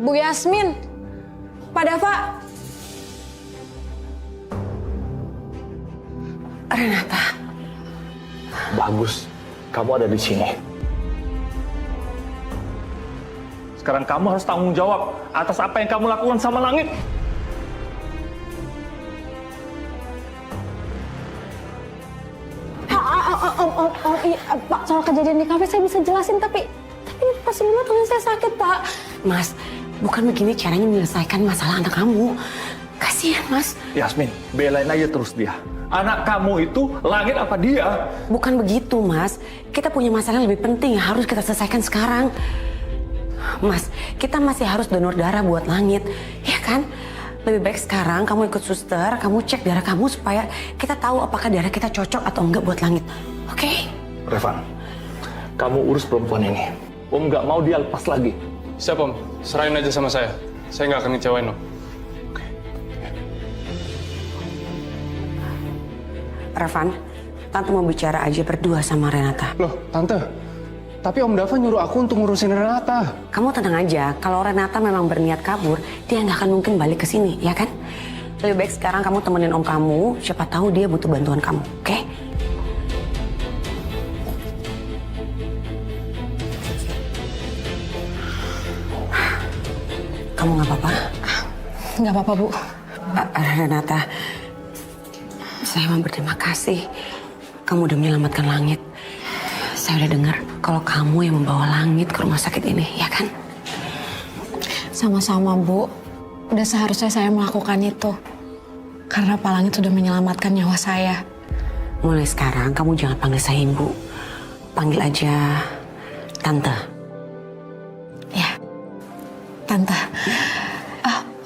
Bu Yasmin, Pak Dava. Renata. Bagus, kamu ada di sini. Sekarang kamu harus tanggung jawab atas apa yang kamu lakukan sama Langit. Iya, Pak, soal kejadian di kafe saya bisa jelasin, tapi pas sebelumnya tangan saya sakit, Pak. Mas, bukan begini caranya menyelesaikan masalah anak kamu. Kasihan, Mas. Yasmin, belain aja terus dia. Anak kamu itu Langit apa dia? Bukan begitu, Mas. Kita punya masalah yang lebih penting yang harus kita selesaikan sekarang. Mas, kita masih harus donor darah buat Langit, ya kan? Lebih baik sekarang kamu ikut suster, kamu cek darah kamu supaya kita tahu apakah darah kita cocok atau enggak buat Langit. Oke? Revan, kamu urus perempuan ini. Om nggak mau dia lepas lagi. Siap Om, serahin aja sama saya. Saya nggak akan ngecewain Om. Revan, Tante mau bicara aja berdua sama Renata. Loh, Tante, tapi Om Dava nyuruh aku untuk ngurusin Renata. Kamu tenang aja, kalau Renata memang berniat kabur, dia nggak akan mungkin balik ke sini, ya kan? Lebih baik sekarang kamu temenin Om kamu, siapa tahu dia butuh bantuan kamu, oke? Kamu nggak apa-apa? Nggak apa-apa, Bu. Renata, saya mau berterima kasih. Kamu udah menyelamatkan Langit. Saya udah dengar kalau kamu yang membawa Langit ke rumah sakit ini, ya kan? Sama-sama, Bu. Udah seharusnya saya melakukan itu. Karena Pak Langit sudah menyelamatkan nyawa saya. Mulai sekarang kamu jangan panggil saya Ibu. Panggil aja Tante. Tante,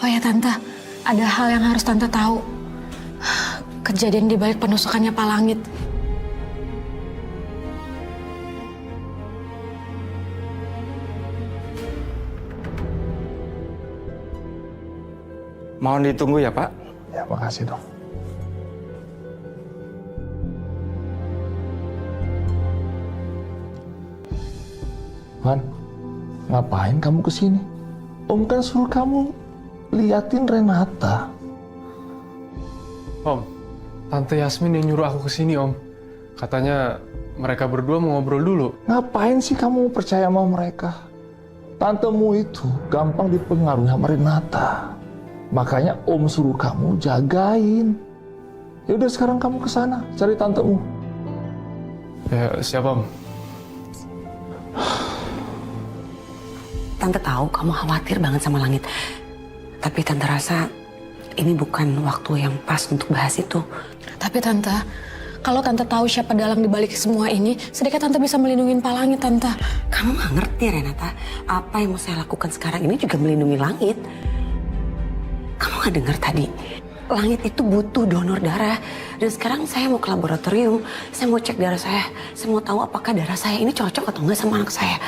oh ya Tante, ada hal yang harus Tante tahu. Kejadian di balik penusukannya Pak Langit. Mohon ditunggu ya Pak. Ya, makasih dong. Man, ngapain kamu kesini? Om kan suruh kamu liatin Renata. Om, Tante Yasmin yang nyuruh aku kesini Om. Katanya mereka berdua mau ngobrol dulu. Ngapain sih kamu percaya sama mereka? Tantemu itu gampang dipengaruhi sama Renata. Makanya Om suruh kamu jagain. Ya udah sekarang kamu ke sana cari tantemu. Ya, siap Om. Tante tahu kamu khawatir banget sama Langit. Tapi Tante rasa ini bukan waktu yang pas untuk bahas itu. Tapi Tante, kalau Tante tahu siapa dalang dibalik semua ini, sedikit Tante bisa melindungi Pak Langit, Tante. Kamu nggak ngerti Renata, apa yang mau saya lakukan sekarang ini juga melindungi Langit. Kamu nggak dengar tadi? Langit itu butuh donor darah. Dan sekarang saya mau ke laboratorium, saya mau cek darah saya. Saya mau tahu apakah darah saya ini cocok atau enggak sama anak saya.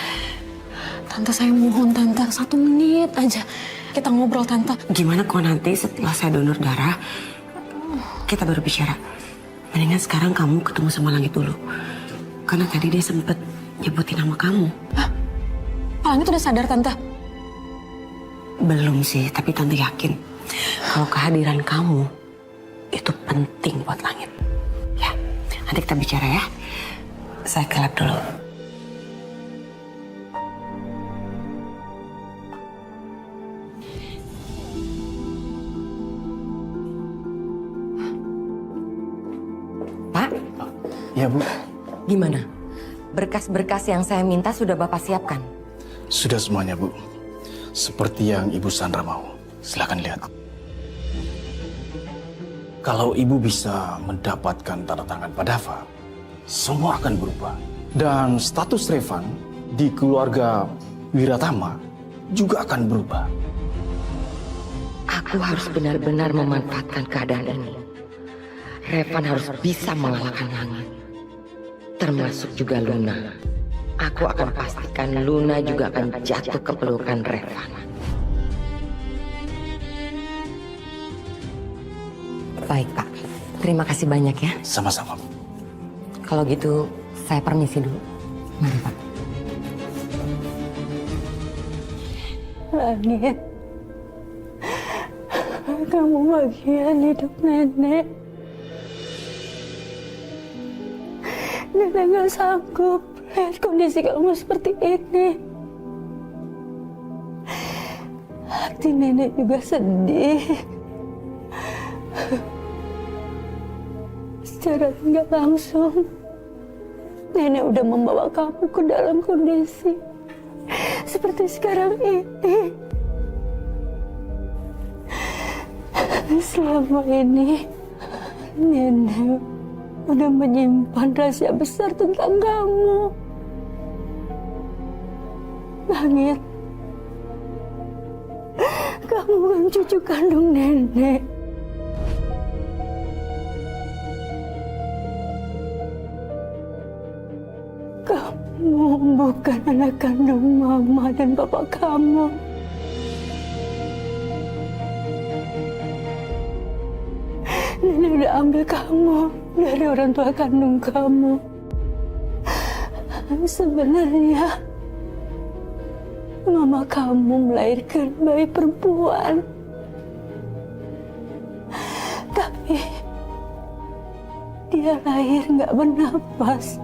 Tante, saya mohon Tante, 1 menit aja. Kita ngobrol, Tante. Gimana kalau nanti setelah saya donor darah, kita baru bicara. Mendingan sekarang kamu ketemu sama Langit dulu. Karena tadi dia sempet nyebutin nama kamu. Hah? Pak Langit udah sadar, Tante? Belum sih, tapi Tante yakin. Kalau kehadiran kamu itu penting buat Langit. Ya, nanti kita bicara ya. Saya ke lab dulu. Pak? Ya, Bu. Gimana? Berkas-berkas yang saya minta sudah Bapak siapkan? Sudah semuanya, Bu. Seperti yang Ibu Sandra mau. Silakan lihat. Kalau Ibu bisa mendapatkan tanda tangan Pak Dava, semua akan berubah. Dan status Revan di keluarga Wiratama juga akan berubah. Aku harus benar-benar memanfaatkan keadaan ini. Revan harus bisa mengalahkan Langit. Termasuk juga Luna. Aku akan pastikan Luna juga akan jatuh ke pelukan Revan. Baik, Pak. Terima kasih banyak ya. Sama-sama. Kalau gitu, saya permisi dulu. Mari, Pak. Langit, kamu bagian hidup nenek. Nenek gak sanggup lihat kondisi kamu seperti ini. Hati nenek juga sedih. Secara tidak langsung, nenek udah membawa kamu ke dalam kondisi seperti sekarang ini. Selama ini, nenek udah menyimpan rahasia besar tentang kamu. Langit, kamu kan cucu kandung nenek. Kamu bukan anak kandung mama dan papa kamu. Nenek udah ambil kamu dari orang tua kandung kamu. Sebenarnya mama kamu melahirkan bayi perempuan. Tapi dia lahir nggak bernapas.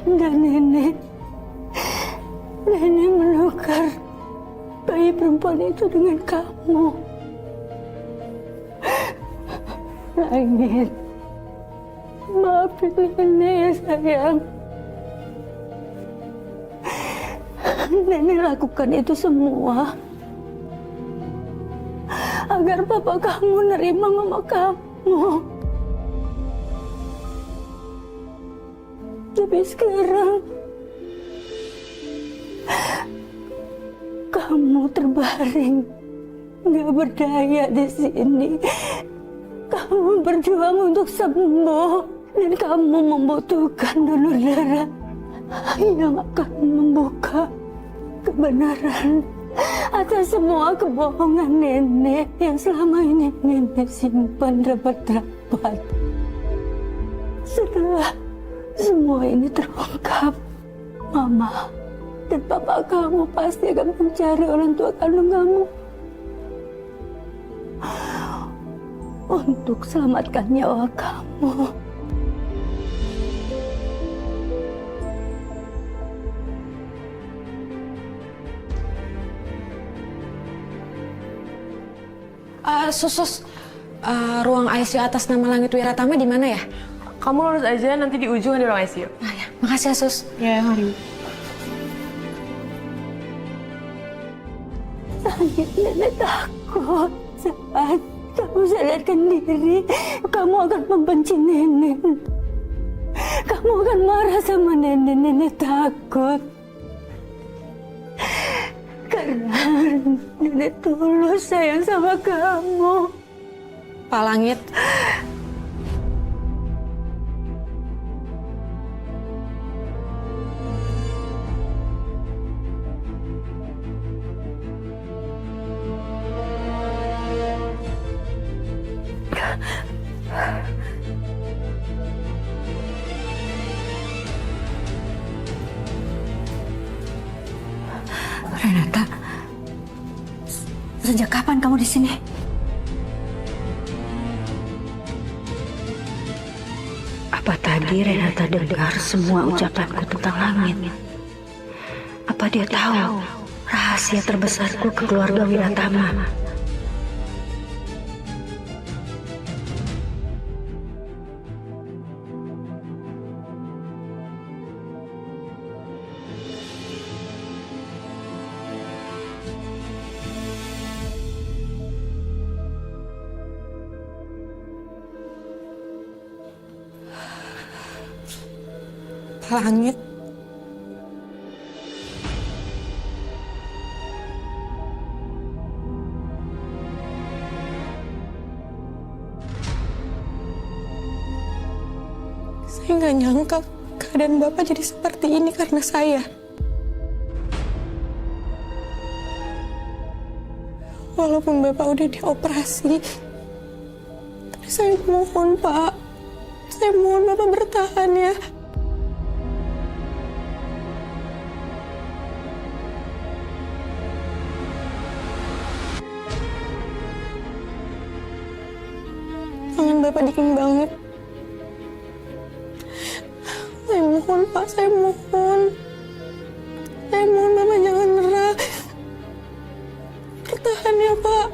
Dan nenek menukar bayi perempuan itu dengan kamu. Langit, maafin nenek ya sayang. Nenek lakukan itu semua agar papa kamu nerima mama kamu. Tapi sekarang kamu terbaring, nggak berdaya di sini. Kamu berjuang untuk sembuh dan kamu membutuhkan donor darah yang akan membuka kebenaran atas semua kebohongan nenek yang selama ini nenek simpan rapat-rapat. Setelah semua ini terungkap, mama dan papa kamu pasti akan mencari orang tua kandung kamu untuk selamatkan nyawa kamu. Sus, ruang ICU atas nama Langit Wiratama di mana ya? Kamu lurus aja, nanti di ujung ada ruang ICU. Ah ya, makasih ya Sus. Ya, mari. Langit, nenek takut saat kamu sadarkan diri, kamu akan membenci nenek. Kamu akan marah sama nenek, nenek takut. Karena nenek tulus sayang sama kamu. Pak Langit. Renata, sejak kapan kamu di sini? Apa tadi Renata dengar semua ucapanku tentang Langit? Apa dia tahu rahasia terbesarku ke keluarga Wiratama? Langit. Saya nggak nyangka keadaan Bapak jadi seperti ini karena saya. Walaupun Bapak udah dioperasi, tapi saya mohon Pak, saya mohon Bapak bertahan ya. Tangan Bapak dingin banget. Saya mohon Pak, saya mohon. Saya mohon Bapak jangan nyerah. Bertahan ya Pak.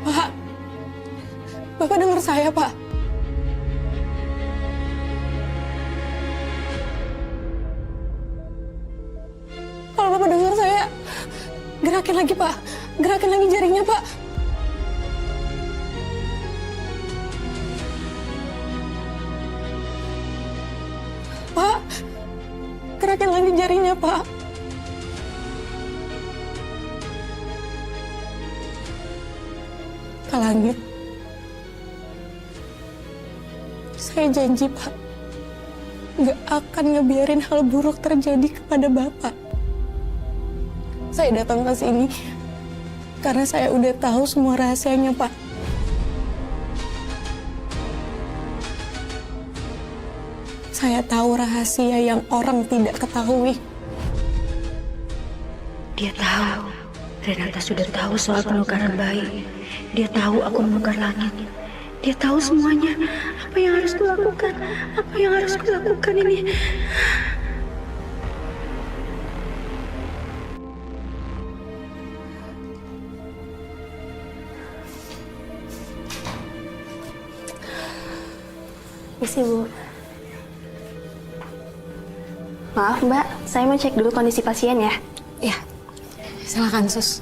Pak, Bapak dengar saya Pak. Kalau Bapak dengar saya, gerakin lagi Pak. Gerakin lagi jarinya Pak. Pak, gerakin lagi jarinya, Pak. Kak Langit, saya janji, Pak, nggak akan ngebiarin hal buruk terjadi kepada Bapak. Saya datang ke sini karena saya udah tahu semua rahasianya, Pak. Saya tahu rahasia yang orang tidak ketahui. Dia tahu. Renata sudah tahu soal penukaran bayi. Dia tahu aku menukar langit. Dia tahu semuanya. Apa yang harus kulakukan? Apa yang harus kulakukan ini? Isi, Bu. Maaf Mbak, saya mau cek dulu kondisi pasien ya. Iya, silakan Sus.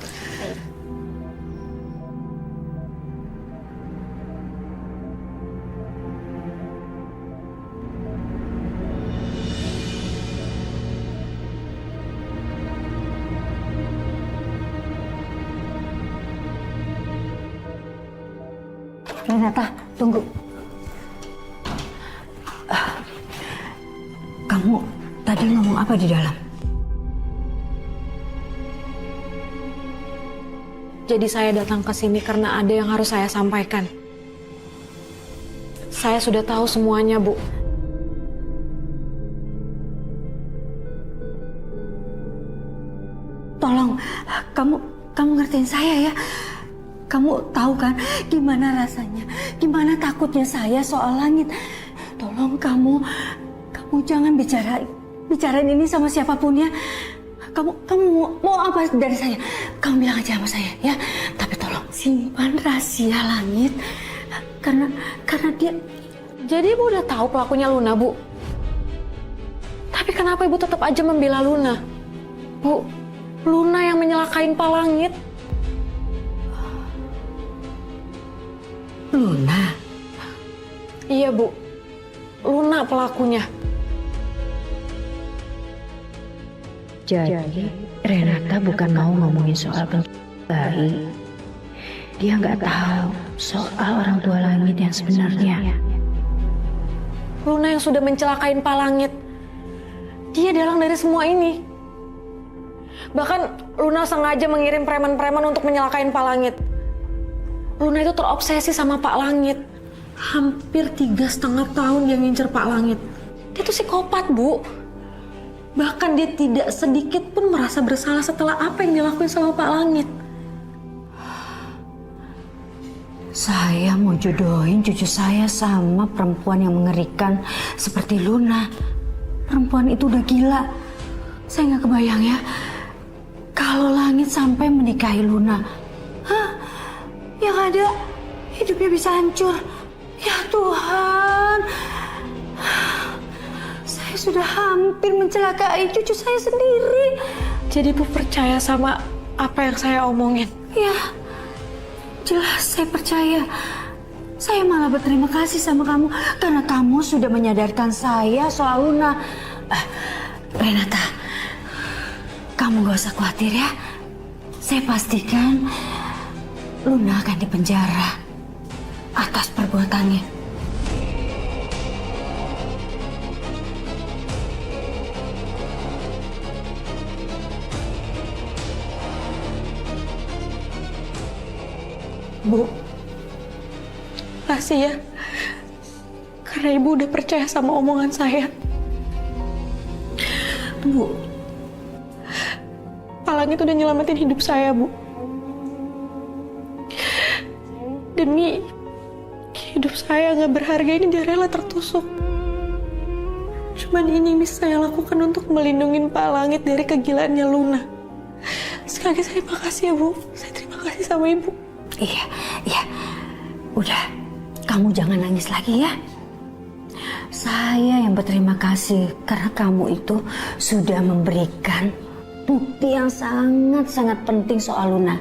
Renata, tunggu. Kamu tadi ngomong apa di dalam? Jadi saya datang ke sini karena ada yang harus saya sampaikan. Saya sudah tahu semuanya, Bu. Tolong, kamu ngertiin saya ya. Kamu tahu kan gimana rasanya, gimana takutnya saya soal langit. Tolong kamu jangan bicarain ini sama siapapun ya. Kamu mau apa dari saya? Kamu bilang aja sama saya ya. Tapi tolong simpan rahasia langit karena dia. Jadi Ibu udah tahu pelakunya Luna, Bu. Tapi kenapa Ibu tetap aja membela Luna? Bu, Luna yang menyelakain Pak Langit. Luna? Iya, Bu. Luna pelakunya. Jadi Renata bukan mau ngomongin soal bayi. Dia nggak tahu soal orang tua Langit yang sebenarnya. Luna yang sudah mencelakain Pak Langit. Dia dalang dari semua ini. Bahkan Luna sengaja mengirim preman-preman untuk menyelakain Pak Langit. Luna itu terobsesi sama Pak Langit. Hampir 3,5 tahun dia ngincer Pak Langit. Dia tuh psikopat, Bu. Bahkan dia tidak sedikit pun merasa bersalah setelah apa yang dilakuin sama Pak Langit. Saya mau jodohin cucu saya sama perempuan yang mengerikan seperti Luna. Perempuan itu udah gila. Saya nggak kebayang ya, kalau Langit sampai menikahi Luna. Hah? Yang ada hidupnya bisa hancur. Ya Tuhan, saya sudah hampir mencelakai cucu saya sendiri. Jadi Bu percaya sama apa yang saya omongin? Ya, Jelas saya percaya. Saya malah berterima kasih sama kamu karena kamu sudah menyadarkan saya soal Luna. Renata, kamu gak usah khawatir ya. Saya pastikan Luna akan dipenjara atas perbuatannya. Bu, makasih ya. Karena Ibu udah percaya sama omongan saya. Bu, Pak Langit udah nyelamatin hidup saya, Bu. Demi hidup saya nggak berharga ini, dia rela tertusuk. Cuman ini yang bisa saya lakukan untuk melindungi Pak Langit dari kegilaannya Luna. Sekali lagi saya makasih ya, Bu. Saya terima kasih sama Ibu. Iya. Udah, kamu jangan nangis lagi ya. Saya yang berterima kasih karena kamu itu sudah memberikan bukti yang sangat-sangat penting soal Luna.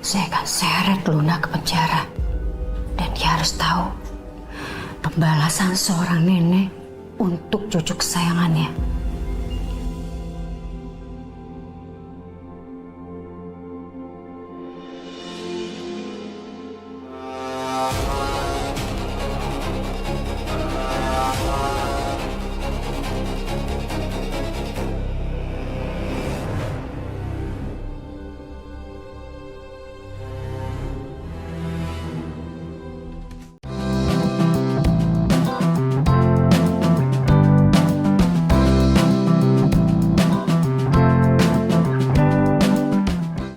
Saya akan seret Luna ke penjara. Dan dia harus tahu pembalasan seorang nenek untuk cucu kesayangannya.